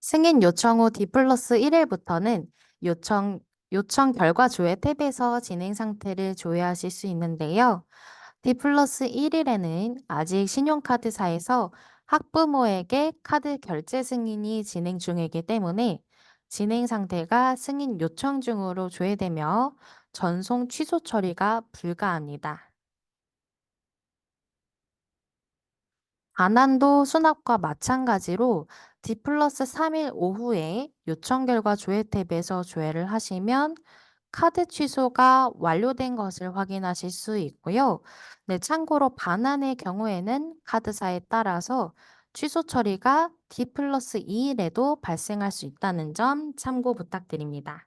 승인 요청 후 D 플러스 1일부터는 요청 요청 결과 조회 탭에서 진행 상태를 조회하실 수 있는데요. D 플러스 1일에는 아직 신용카드사에서 학부모에게 카드 결제 승인이 진행 중이기 때문에 진행 상태가 승인 요청 중으로 조회되며 전송 취소 처리가 불가합니다. 반환도 수납과 마찬가지로 D 플러스 3일 오후에 요청 결과 조회 탭에서 조회를 하시면 카드 취소가 완료된 것을 확인하실 수 있고요. 네, 참고로 반환의 경우에는 카드사에 따라서 취소 처리가 D 플러스 2일에도 발생할 수 있다는 점 참고 부탁드립니다.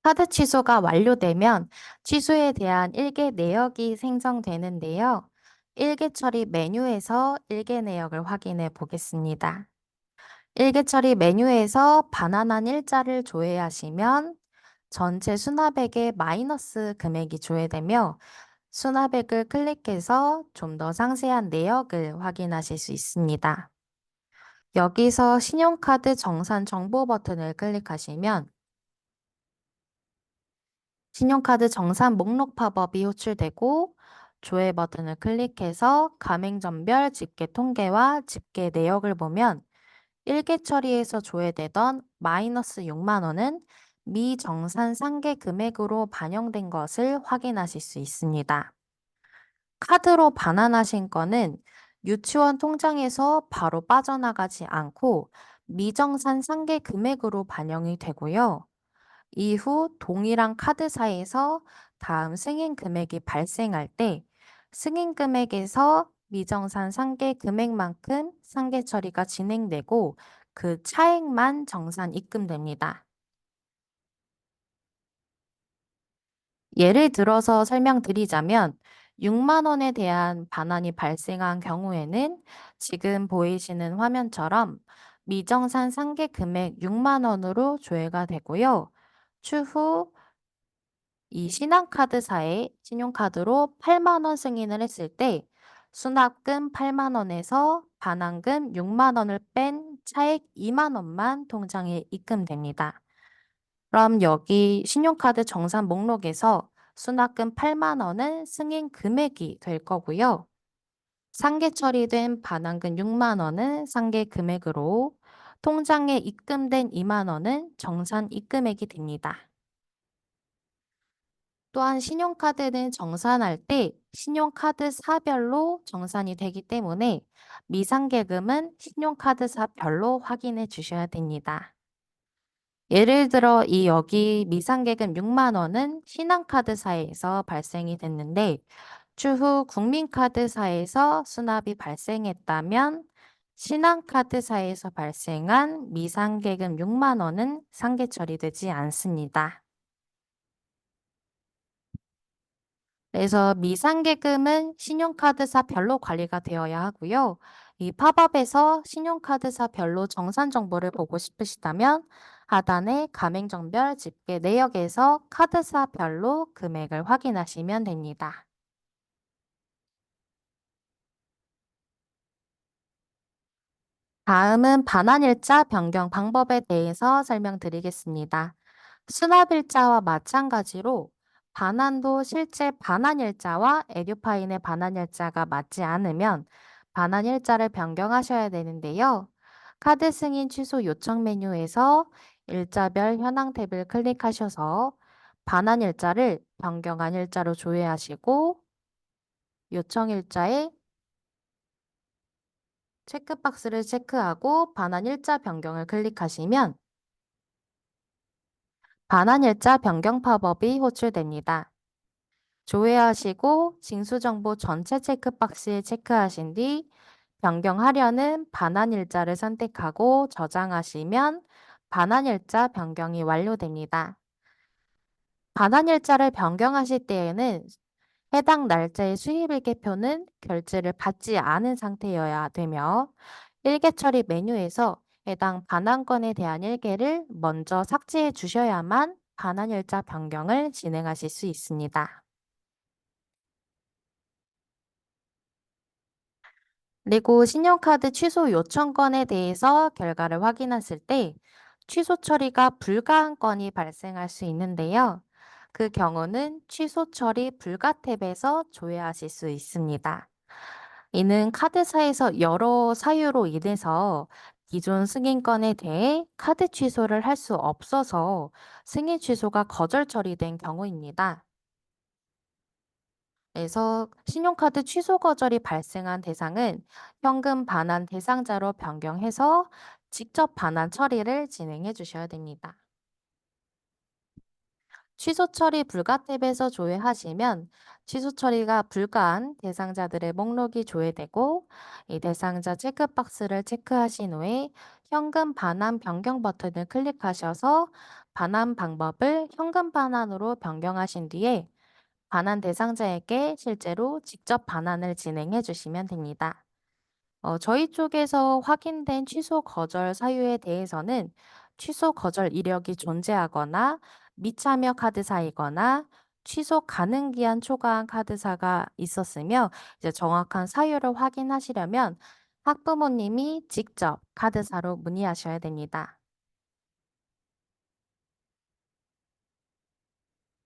카드 취소가 완료되면 취소에 대한 일개 내역이 생성되는데요. 일개 처리 메뉴에서 일개 내역을 확인해 보겠습니다. 일개 처리 메뉴에서 반환한 일자를 조회하시면 전체 수납액의 마이너스 금액이 조회되며 수납액을 클릭해서 좀 더 상세한 내역을 확인하실 수 있습니다. 여기서 신용카드 정산 정보 버튼을 클릭하시면 신용카드 정산 목록 팝업이 호출되고 조회 버튼을 클릭해서 가맹점별 집계 통계와 집계 내역을 보면 일개 처리에서 조회되던 마이너스 6만 원은 미정산 상계 금액으로 반영된 것을 확인하실 수 있습니다. 카드로 반환하신 건은 유치원 통장에서 바로 빠져나가지 않고 미정산 상계 금액으로 반영이 되고요. 이후 동일한 카드사에서 다음 승인 금액이 발생할 때 승인 금액에서 미정산 상계 금액만큼 상계 처리가 진행되고 그 차액만 정산 입금됩니다. 예를 들어서 설명드리자면 6만 원에 대한 반환이 발생한 경우에는 지금 보이시는 화면처럼 미정산 상계 금액 6만 원으로 조회가 되고요. 추후 이 신한카드사에 신용카드로 8만 원 승인을 했을 때 수납금 8만 원에서 반환금 6만 원을 뺀 차액 2만 원만 통장에 입금됩니다. 그럼 여기 신용카드 정산 목록에서 수납금 8만 원은 승인 금액이 될 거고요. 상계 처리된 반환금 6만 원은 상계 금액으로 통장에 입금된 2만 원은 정산 입금액이 됩니다. 또한 신용카드는 정산할 때 신용카드사별로 정산이 되기 때문에 미상계금은 신용카드사별로 확인해 주셔야 됩니다. 예를 들어 이 여기 미상계금 6만 원은 신한카드사에서 발생이 됐는데 추후 국민카드사에서 수납이 발생했다면 신한카드사에서 발생한 미상계금 6만 원은 상계 처리되지 않습니다. 그래서 미상계금은 신용카드사별로 관리가 되어야 하고요. 이 팝업에서 신용카드사별로 정산 정보를 보고 싶으시다면 하단의 가맹점별 집계 내역에서 카드사별로 금액을 확인하시면 됩니다. 다음은 반환일자 변경 방법에 대해서 설명드리겠습니다. 수납일자와 마찬가지로 반환도 실제 반환일자와 에듀파인의 반환일자가 맞지 않으면 반환일자를 변경하셔야 되는데요. 카드 승인 취소 요청 메뉴에서 일자별 현황 탭을 클릭하셔서 반환일자를 변경한 일자로 조회하시고 요청일자에 체크박스를 체크하고 반환일자 변경을 클릭하시면 반환일자 변경 팝업이 호출됩니다. 조회하시고 징수정보 전체 체크박스에 체크하신 뒤 변경하려는 반환일자를 선택하고 저장하시면 반환일자 변경이 완료됩니다. 반환일자를 변경하실 때에는 해당 날짜의 수입일계표는 결제를 받지 않은 상태여야 되며 일개처리 메뉴에서 해당 반환건에 대한 일개를 먼저 삭제해 주셔야만 반환일자 변경을 진행하실 수 있습니다. 그리고 신용카드 취소 요청 건에 대해서 결과를 확인하실 때 취소 처리가 불가한 건이 발생할 수 있는데요. 그 경우는 취소 처리 불가 탭에서 조회하실 수 있습니다. 이는 카드사에서 여러 사유로 인해서 기존 승인건에 대해 카드 취소를 할 수 없어서 승인 취소가 거절 처리된 경우입니다. 그래서 신용카드 취소 거절이 발생한 대상은 현금 반환 대상자로 변경해서 직접 반환 처리를 진행해 주셔야 됩니다. 취소 처리 불가 탭에서 조회하시면 취소 처리가 불가한 대상자들의 목록이 조회되고 이 대상자 체크박스를 체크하신 후에 현금 반환 변경 버튼을 클릭하셔서 반환 방법을 현금 반환으로 변경하신 뒤에 반환 대상자에게 실제로 직접 반환을 진행해 주시면 됩니다. 저희 쪽에서 확인된 취소 거절 사유에 대해서는 취소 거절 이력이 존재하거나 미참여 카드사이거나 취소 가능 기한 초과한 카드사가 있었으며 이제 정확한 사유를 확인하시려면 학부모님이 직접 카드사로 문의하셔야 됩니다.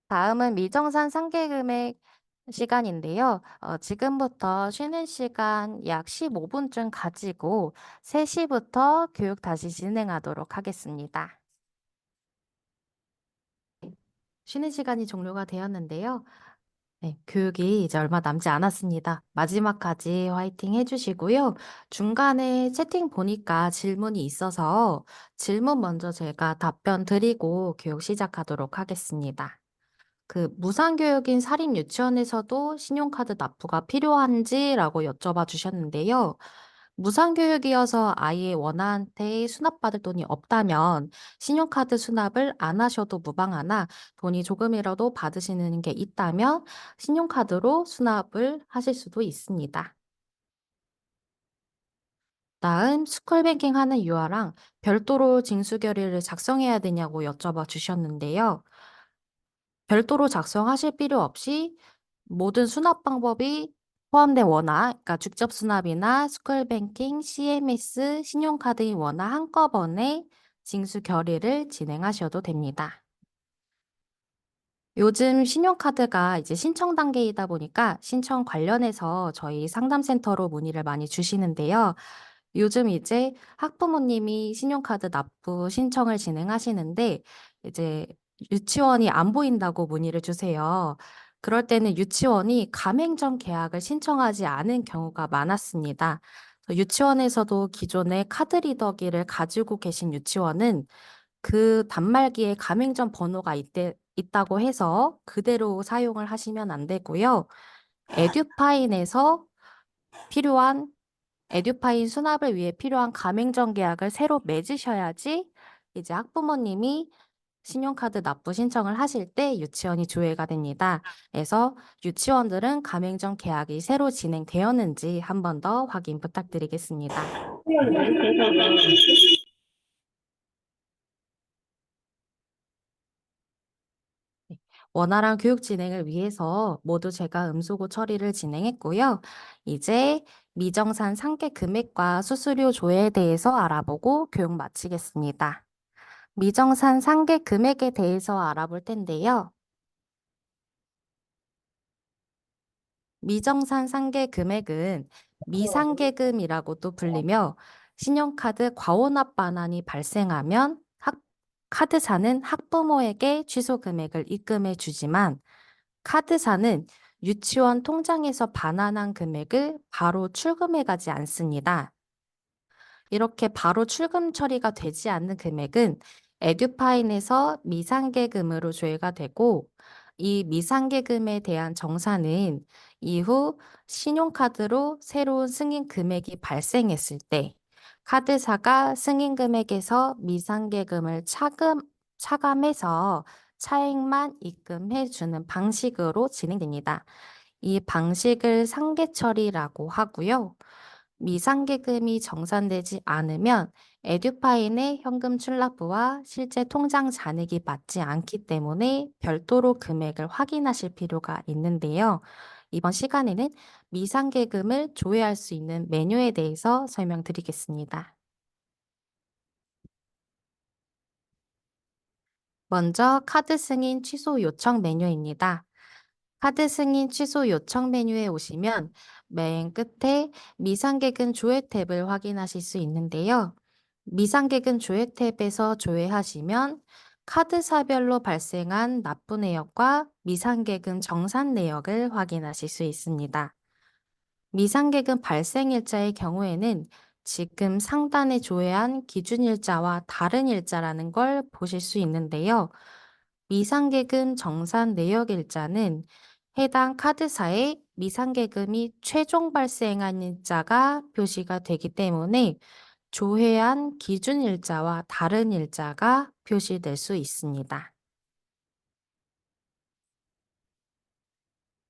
다음은 미정산 상계 금액 시간인데요. 지금부터 쉬는 시간 약 15분쯤 가지고 3시부터 교육 다시 진행하도록 하겠습니다. 쉬는 시간이 종료가 되었는데요. 네, 교육이 이제 얼마 남지 않았습니다. 마지막까지 화이팅 해주시고요. 중간에 채팅 보니까 질문이 있어서 질문 먼저 제가 답변 드리고 교육 시작하도록 하겠습니다. 그 무상교육인 사립유치원에서도 신용카드 납부가 필요한지라고 여쭤봐 주셨는데요. 무상교육이어서 아이의 원한테 수납받을 돈이 없다면 신용카드 수납을 안 하셔도 무방하나 돈이 조금이라도 받으시는 게 있다면 신용카드로 수납을 하실 수도 있습니다. 다음 스쿨뱅킹 하는 유아랑 별도로 징수결의를 작성해야 되냐고 여쭤봐 주셨는데요. 별도로 작성하실 필요 없이 모든 수납 방법이 포함된 원화, 그러니까 직접 수납이나 스쿨뱅킹, CMS, 신용카드인 원화 한꺼번에 징수 결의를 진행하셔도 됩니다. 요즘 신용카드가 이제 신청 단계이다 보니까 신청 관련해서 저희 상담센터로 문의를 많이 주시는데요. 요즘 이제 학부모님이 신용카드 납부 신청을 진행하시는데 이제 유치원이 안 보인다고 문의를 주세요. 그럴 때는 유치원이 가맹점 계약을 신청하지 않은 경우가 많았습니다. 유치원에서도 기존의 카드 리더기를 가지고 계신 유치원은 그 단말기에 가맹점 번호가 있다고 해서 그대로 사용을 하시면 안 되고요. 에듀파인에서 필요한 에듀파인 수납을 위해 필요한 가맹점 계약을 새로 맺으셔야지 이제 학부모님이 신용카드 납부 신청을 하실 때 유치원이 조회가 됩니다. 그래서 유치원들은 가맹점 계약이 새로 진행되었는지 한 번 더 확인 부탁드리겠습니다. 네. 원활한 교육 진행을 위해서 모두 제가 음소거 처리를 진행했고요. 이제 미정산 상계 금액과 수수료 조회에 대해서 알아보고 교육 마치겠습니다. 미정산 상계 금액에 대해서 알아볼 텐데요. 미정산 상계 금액은 미상계금이라고도 불리며 신용카드 과원합 반환이 발생하면 카드사는 학부모에게 취소 금액을 입금해 주지만 카드사는 유치원 통장에서 반환한 금액을 바로 출금해 가지 않습니다. 이렇게 바로 출금 처리가 되지 않는 금액은 에듀파인에서 미상계금으로 조회가 되고 이 미상계금에 대한 정산은 이후 신용카드로 새로운 승인 금액이 발생했을 때 카드사가 승인 금액에서 미상계금을 차감해서 차액만 입금해 주는 방식으로 진행됩니다. 이 방식을 상계처리라고 하고요. 미상계금이 정산되지 않으면 에듀파인의 현금 출납부와 실제 통장 잔액이 맞지 않기 때문에 별도로 금액을 확인하실 필요가 있는데요. 이번 시간에는 미상계금을 조회할 수 있는 메뉴에 대해서 설명드리겠습니다. 먼저 카드 승인 취소 요청 메뉴입니다. 카드 승인 취소 요청 메뉴에 오시면 맨 끝에 미상계금 조회 탭을 확인하실 수 있는데요. 미상계금 조회 탭에서 조회하시면 카드사별로 발생한 납부 내역과 미상계금 정산 내역을 확인하실 수 있습니다. 미상계금 발생 일자의 경우에는 지금 상단에 조회한 기준 일자와 다른 일자라는 걸 보실 수 있는데요. 미상계금 정산 내역 일자는 해당 카드사에 미상계금이 최종 발생한 일자가 표시가 되기 때문에 조회한 기준 일자와 다른 일자가 표시될 수 있습니다.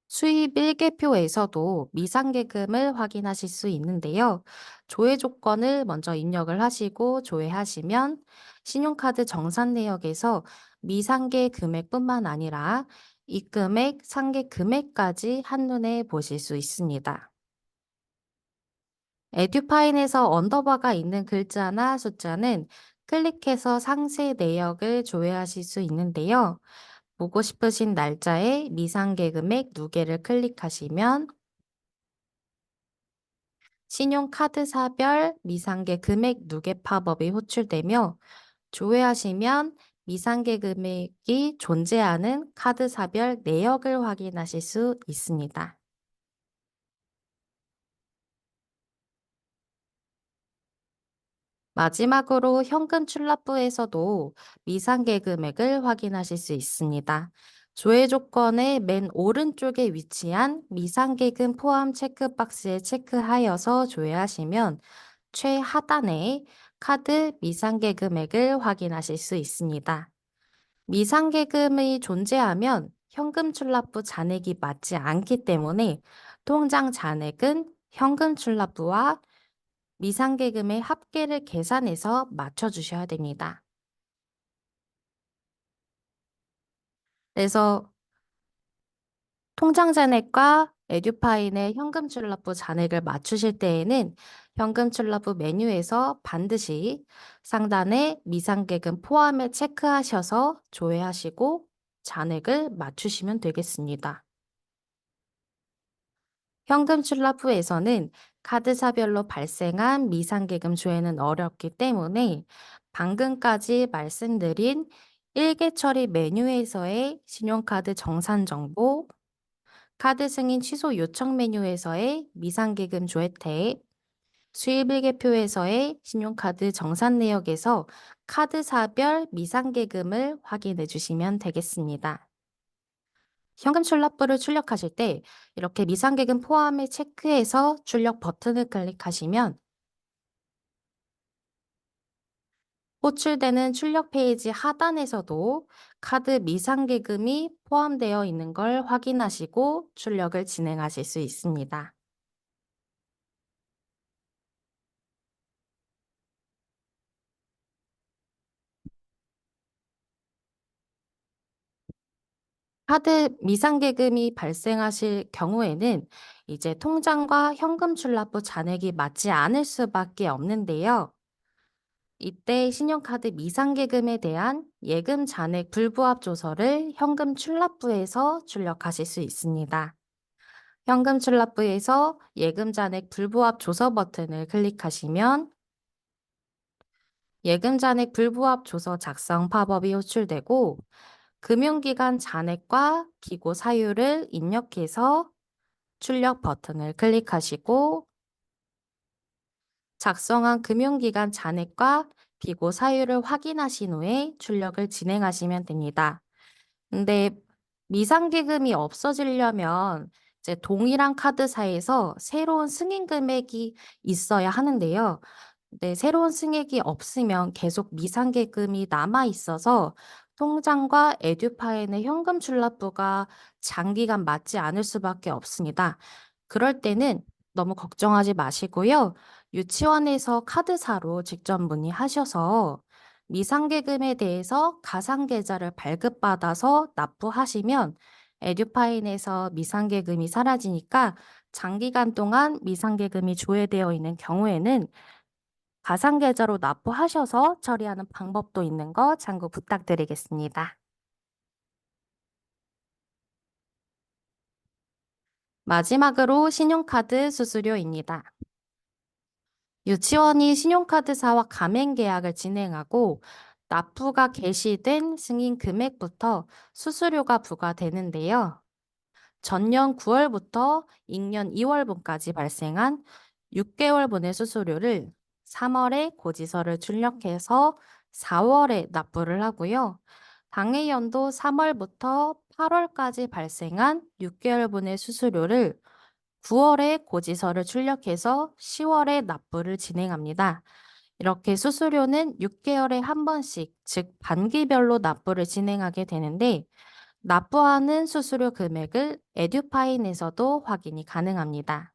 수입 일개표에서도 미상계금을 확인하실 수 있는데요. 조회 조건을 먼저 입력을 하시고 조회하시면 신용카드 정산 내역에서 미상계 금액뿐만 아니라 입금액, 상계 금액까지 한눈에 보실 수 있습니다. 에듀파인에서 언더바가 있는 글자나 숫자는 클릭해서 상세 내역을 조회하실 수 있는데요. 보고 싶으신 날짜에 미상계 금액 누계를 클릭하시면 신용카드사별 미상계 금액 누계 팝업이 호출되며 조회하시면 미상계 금액이 존재하는 카드사별 내역을 확인하실 수 있습니다. 마지막으로 현금 출납부에서도 미상계 금액을 확인하실 수 있습니다. 조회 조건의 맨 오른쪽에 위치한 미상계금 포함 체크박스에 체크하여서 조회하시면 최하단에 카드 미상계 금액을 확인하실 수 있습니다. 미상계금이 존재하면 현금 출납부 잔액이 맞지 않기 때문에 통장 잔액은 현금 출납부와 미상계금의 합계를 계산해서 맞춰주셔야 됩니다. 그래서 통장 잔액과 에듀파인의 현금 출납부 잔액을 맞추실 때에는 현금 출납부 메뉴에서 반드시 상단에 미상계금 포함을 체크하셔서 조회하시고 잔액을 맞추시면 되겠습니다. 현금 출납부에서는 카드사별로 발생한 미상계금 조회는 어렵기 때문에 방금까지 말씀드린 일개 처리 메뉴에서의 신용카드 정산 정보, 카드 승인 취소 요청 메뉴에서의 미상계금 조회 탭, 수입일계표에서의 신용카드 정산 내역에서 카드사별 미상계금을 확인해 주시면 되겠습니다. 현금 출납부를 출력하실 때 이렇게 미상계금 포함을 체크해서 출력 버튼을 클릭하시면 호출되는 출력 페이지 하단에서도 카드 미상계금이 포함되어 있는 걸 확인하시고 출력을 진행하실 수 있습니다. 카드 미상계금이 발생하실 경우에는 이제 통장과 현금 출납부 잔액이 맞지 않을 수밖에 없는데요. 이때 신용카드 미상계금에 대한 예금 잔액 불부합 조서를 현금 출납부에서 출력하실 수 있습니다. 현금 출납부에서 예금 잔액 불부합 조서 버튼을 클릭하시면 예금 잔액 불부합 조서 작성 팝업이 호출되고 금융기관 잔액과 기고 사유를 입력해서 출력 버튼을 클릭하시고 작성한 금융기관 잔액과 비고 사유를 확인하신 후에 출력을 진행하시면 됩니다. 근데 미상계금이 없어지려면 이제 동일한 카드사에서 새로운 승인 금액이 있어야 하는데요. 네, 새로운 승액이 없으면 계속 미상계금이 남아 있어서 통장과 에듀파인의 현금 출납부가 장기간 맞지 않을 수밖에 없습니다. 그럴 때는 너무 걱정하지 마시고요. 유치원에서 카드사로 직접 문의하셔서 미상계금에 대해서 가상계좌를 발급받아서 납부하시면 에듀파인에서 미상계금이 사라지니까 장기간 동안 미상계금이 조회되어 있는 경우에는 가상계좌로 납부하셔서 처리하는 방법도 있는 거 참고 부탁드리겠습니다. 마지막으로 신용카드 수수료입니다. 유치원이 신용카드사와 가맹 계약을 진행하고 납부가 개시된 승인 금액부터 수수료가 부과되는데요. 전년 9월부터 익년 2월분까지 발생한 6개월분의 수수료를 3월에 고지서를 출력해서 4월에 납부를 하고요. 당해 연도 3월부터 8월까지 발생한 6개월분의 수수료를 9월에 고지서를 출력해서 10월에 납부를 진행합니다. 이렇게 수수료는 6개월에 한 번씩, 즉 반기별로 납부를 진행하게 되는데 납부하는 수수료 금액을 에듀파인에서도 확인이 가능합니다.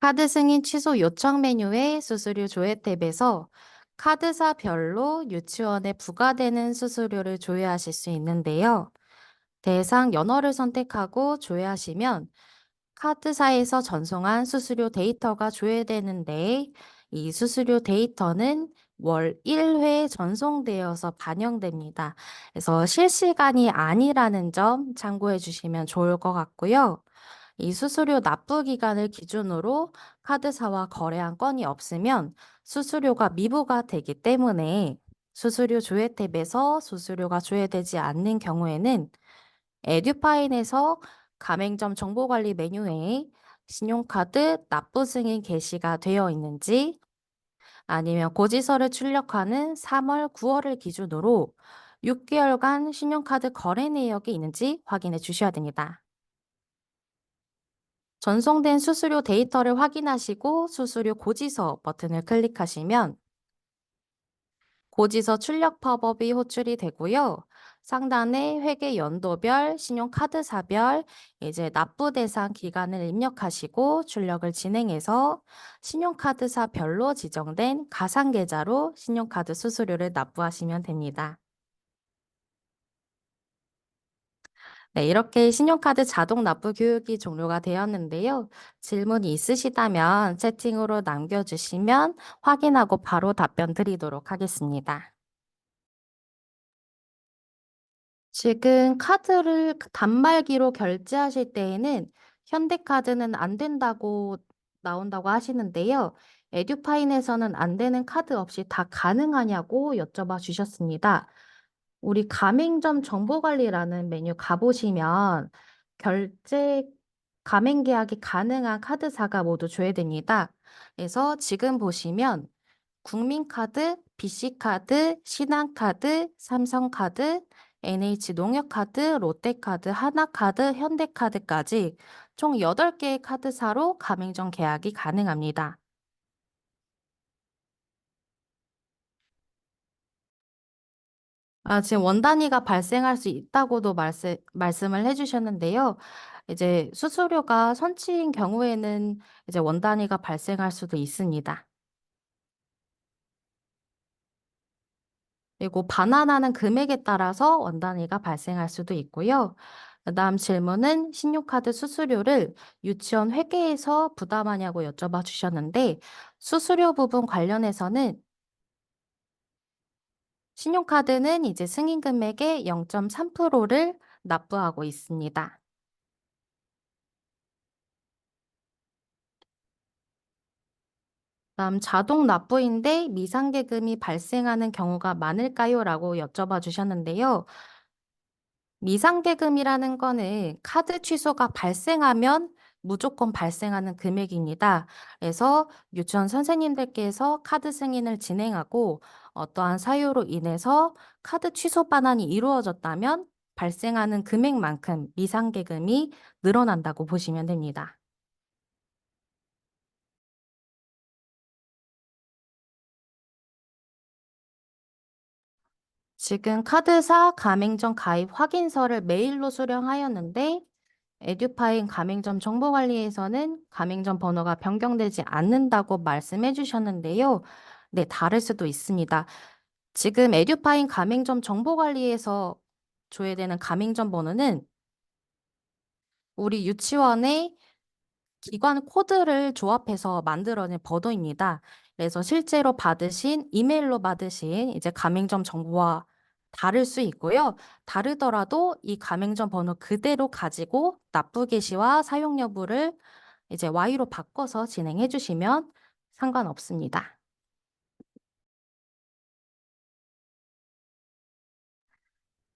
카드 승인 취소 요청 메뉴의 수수료 조회 탭에서 카드사별로 유치원에 부과되는 수수료를 조회하실 수 있는데요. 대상 연월을 선택하고 조회하시면 카드사에서 전송한 수수료 데이터가 조회되는데 이 수수료 데이터는 월 1회 전송되어서 반영됩니다. 그래서 실시간이 아니라는 점 참고해 주시면 좋을 것 같고요. 이 수수료 납부 기간을 기준으로 카드사와 거래한 건이 없으면 수수료가 미부가 되기 때문에 수수료 조회 탭에서 수수료가 조회되지 않는 경우에는 에듀파인에서 가맹점 정보관리 메뉴에 신용카드 납부 승인 게시가 되어 있는지 아니면 고지서를 출력하는 3월, 9월을 기준으로 6개월간 신용카드 거래 내역이 있는지 확인해 주셔야 됩니다. 전송된 수수료 데이터를 확인하시고 수수료 고지서 버튼을 클릭하시면 고지서 출력 팝업이 호출이 되고요. 상단에 회계 연도별, 신용카드사별, 이제 납부 대상 기간을 입력하시고 출력을 진행해서 신용카드사별로 지정된 가상계좌로 신용카드 수수료를 납부하시면 됩니다. 네, 이렇게 신용카드 자동 납부 교육이 종료가 되었는데요. 질문이 있으시다면 채팅으로 남겨주시면 확인하고 바로 답변 드리도록 하겠습니다. 지금 카드를 단말기로 결제하실 때에는 현대카드는 안 된다고 나온다고 하시는데요. 에듀파인에서는 안 되는 카드 없이 다 가능하냐고 여쭤봐 주셨습니다. 우리 가맹점 정보관리라는 메뉴 가보시면 결제 가맹 계약이 가능한 카드사가 모두 조회됩니다. 그래서 지금 보시면 국민카드, BC카드, 신한카드, 삼성카드, NH농협카드, 롯데카드, 하나카드, 현대카드까지 총 8개의 카드사로 가맹점 계약이 가능합니다. 지금 원 단위가 발생할 수 있다고도 말씀을 해주셨는데요. 이제 수수료가 선치인 경우에는 이제 원 단위가 발생할 수도 있습니다. 그리고 반환하는 금액에 따라서 원 단위가 발생할 수도 있고요. 그다음 질문은 신용카드 수수료를 유치원 회계에서 부담하냐고 여쭤봐 주셨는데 수수료 부분 관련해서는 신용카드는 이제 승인 금액의 0.3%를 납부하고 있습니다. 다음 자동 납부인데 미상계금이 발생하는 경우가 많을까요? 라고 여쭤봐 주셨는데요. 미상계금이라는 거는 카드 취소가 발생하면 무조건 발생하는 금액입니다. 그래서 유치원 선생님들께서 카드 승인을 진행하고 어떠한 사유로 인해서 카드 취소 반환이 이루어졌다면 발생하는 금액만큼 미상계금이 늘어난다고 보시면 됩니다. 지금 카드사 가맹점 가입 확인서를 메일로 수령하였는데 에듀파인 가맹점 정보관리에서는 가맹점 번호가 변경되지 않는다고 말씀해 주셨는데요. 네, 다를 수도 있습니다. 지금 에듀파인 가맹점 정보관리에서 줘야 되는 가맹점 번호는 우리 유치원의 기관 코드를 조합해서 만들어낸 번호입니다. 그래서 실제로 받으신, 이메일로 받으신 이제 가맹점 정보와 다를 수 있고요. 다르더라도 이 가맹점 번호 그대로 가지고 납부 개시와 사용 여부를 이제 Y로 바꿔서 진행해 주시면 상관없습니다.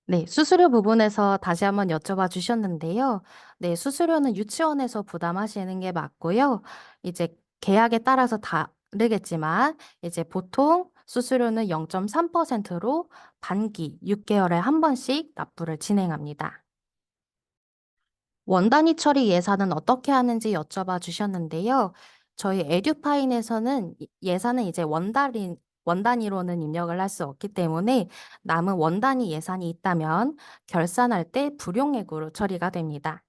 네, 수수료 부분에서 다시 한번 여쭤봐 주셨는데요. 네, 수수료는 유치원에서 부담하시는 게 맞고요. 이제 계약에 따라서 다르겠지만, 이제 보통 수수료는 0.3%로 반기 6개월에 한 번씩 납부를 진행합니다. 원단위 처리 예산은 어떻게 하는지 여쭤봐 주셨는데요. 저희 에듀파인에서는 예산은 이제 원 단위로는 입력을 할 수 없기 때문에 남은 원 단위 예산이 있다면 결산할 때 불용액으로 처리가 됩니다.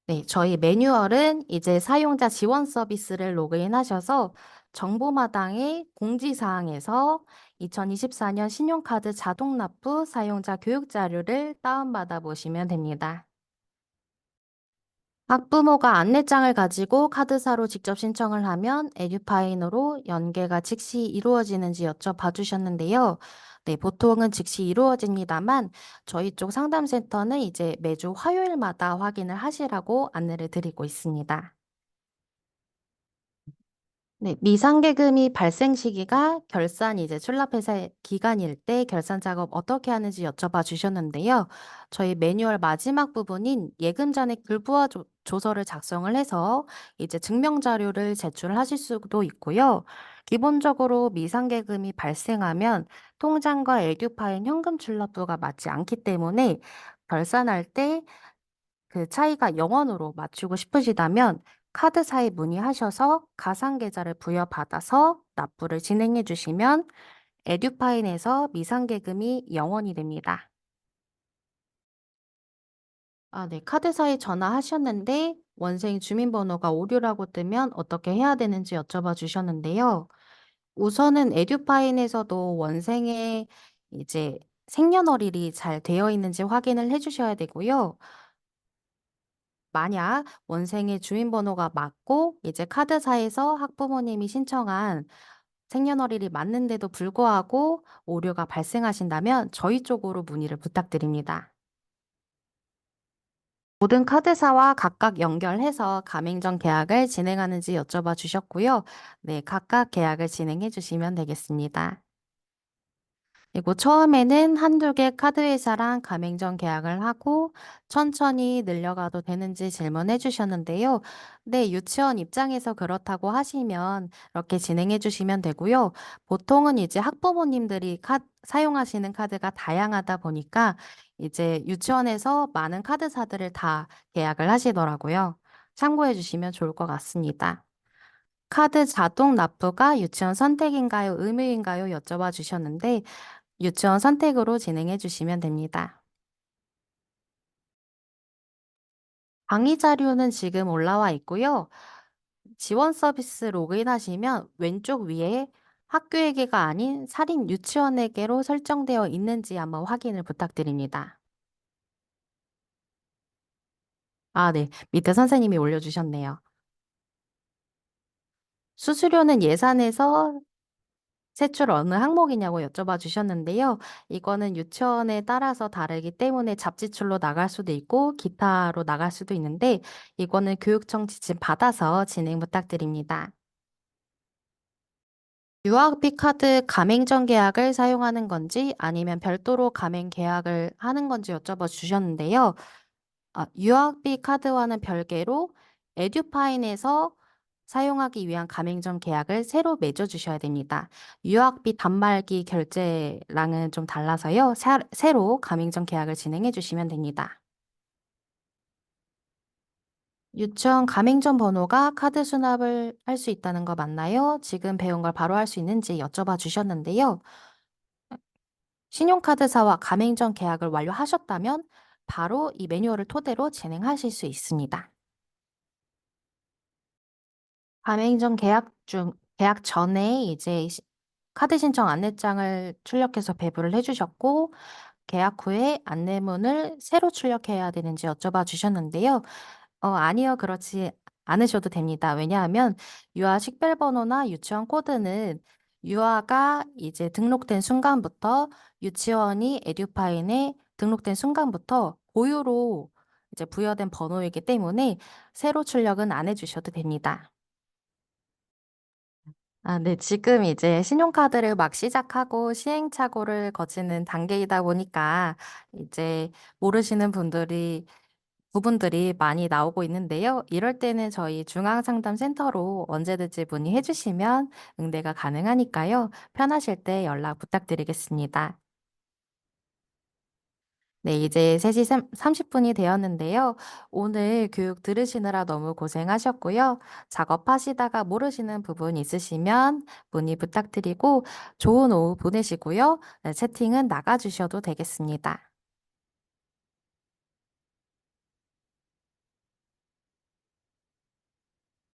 네, 저희 매뉴얼은 이제 사용자 지원 서비스를 로그인하셔서 정보마당의 공지사항에서 2024년 신용카드 자동 납부 사용자 교육 자료를 다운받아 보시면 됩니다. 학부모가 안내장을 가지고 카드사로 직접 신청을 하면 에듀파인으로 연계가 즉시 이루어지는지 여쭤봐 주셨는데요. 네, 보통은 즉시 이루어집니다만 저희 쪽 상담센터는 이제 매주 화요일마다 확인을 하시라고 안내를 드리고 있습니다. 네, 미상계금이 발생 시기가 결산 이제 출납회사 기간일 때 결산 작업 어떻게 하는지 여쭤봐 주셨는데요. 저희 매뉴얼 마지막 부분인 예금 잔액 불부화 조서를 작성을 해서 이제 증명 자료를 제출하실 수도 있고요. 기본적으로 미상계금이 발생하면 통장과 에듀파인 현금 출납부가 맞지 않기 때문에 결산할 때 그 차이가 0원으로 맞추고 싶으시다면 카드사에 문의하셔서 가상계좌를 부여받아서 납부를 진행해 주시면 에듀파인에서 미상계금이 0원이 됩니다. 아, 네. 카드사에 전화하셨는데 원생 주민번호가 오류라고 뜨면 어떻게 해야 되는지 여쭤봐 주셨는데요. 우선은 에듀파인에서도 원생의 이제 생년월일이 잘 되어 있는지 확인을 해 주셔야 되고요. 만약 원생의 주민번호가 맞고 이제 카드사에서 학부모님이 신청한 생년월일이 맞는데도 불구하고 오류가 발생하신다면 저희 쪽으로 문의를 부탁드립니다. 모든 카드사와 각각 연결해서 가맹점 계약을 진행하는지 여쭤봐 주셨고요. 네, 각각 계약을 진행해 주시면 되겠습니다. 그리고 처음에는 한두 개 카드 회사랑 가맹점 계약을 하고 천천히 늘려가도 되는지 질문해 주셨는데요. 네, 유치원 입장에서 그렇다고 하시면 이렇게 진행해 주시면 되고요. 보통은 이제 학부모님들이 사용하시는 카드가 다양하다 보니까 이제 유치원에서 많은 카드사들을 다 계약을 하시더라고요. 참고해 주시면 좋을 것 같습니다. 카드 자동 납부가 유치원 선택인가요, 의무인가요? 여쭤봐 주셨는데 유치원 선택으로 진행해 주시면 됩니다. 강의 자료는 지금 올라와 있고요. 지원 서비스 로그인하시면 왼쪽 위에 학교에게가 아닌 사립 유치원에게로 설정되어 있는지 한번 확인을 부탁드립니다. 아, 네. 밑에 선생님이 올려주셨네요. 수수료는 예산에서 세출 어느 항목이냐고 여쭤봐 주셨는데요. 이거는 유치원에 따라서 다르기 때문에 잡지출로 나갈 수도 있고 기타로 나갈 수도 있는데 이거는 교육청 지침 받아서 진행 부탁드립니다. 유아학비 카드 가맹점 계약을 사용하는 건지 아니면 별도로 가맹 계약을 하는 건지 여쭤봐 주셨는데요. 유아학비 카드와는 별개로 에듀파인에서 사용하기 위한 가맹점 계약을 새로 맺어 주셔야 됩니다. 유학비 단말기 결제랑은 좀 달라서요. 새로 가맹점 계약을 진행해 주시면 됩니다. 유치원 가맹점 번호가 카드 수납을 할 수 있다는 거 맞나요? 지금 배운 걸 바로 할 수 있는지 여쭤봐 주셨는데요. 신용카드사와 가맹점 계약을 완료하셨다면 바로 이 매뉴얼을 토대로 진행하실 수 있습니다. 가맹점 계약 중 계약 전에 이제 카드 신청 안내장을 출력해서 배부를 해 주셨고 계약 후에 안내문을 새로 출력해야 되는지 여쭤봐 주셨는데요. 아니요. 그렇지 않으셔도 됩니다. 왜냐하면 유아 식별번호나 유치원 코드는 유아가 이제 등록된 순간부터 유치원이 에듀파인에 등록된 순간부터 고유로 이제 부여된 번호이기 때문에 새로 출력은 안 해 주셔도 됩니다. 아 네. 지금 이제 신용카드를 막 시작하고 시행착오를 거치는 단계이다 보니까 이제 모르시는 부분들이 많이 나오고 있는데요. 이럴 때는 저희 중앙상담센터로 언제든지 문의해 주시면 응대가 가능하니까요. 편하실 때 연락 부탁드리겠습니다. 네, 이제 3시 30 분이 되었는데요. 오늘 교육 들으시느라 너무 고생하셨고요. 작업하시다가 모르시는 부분 있으시면 문의 부탁드리고 좋은 오후 보내시고요. 네, 채팅은 나가 주셔도 되겠습니다.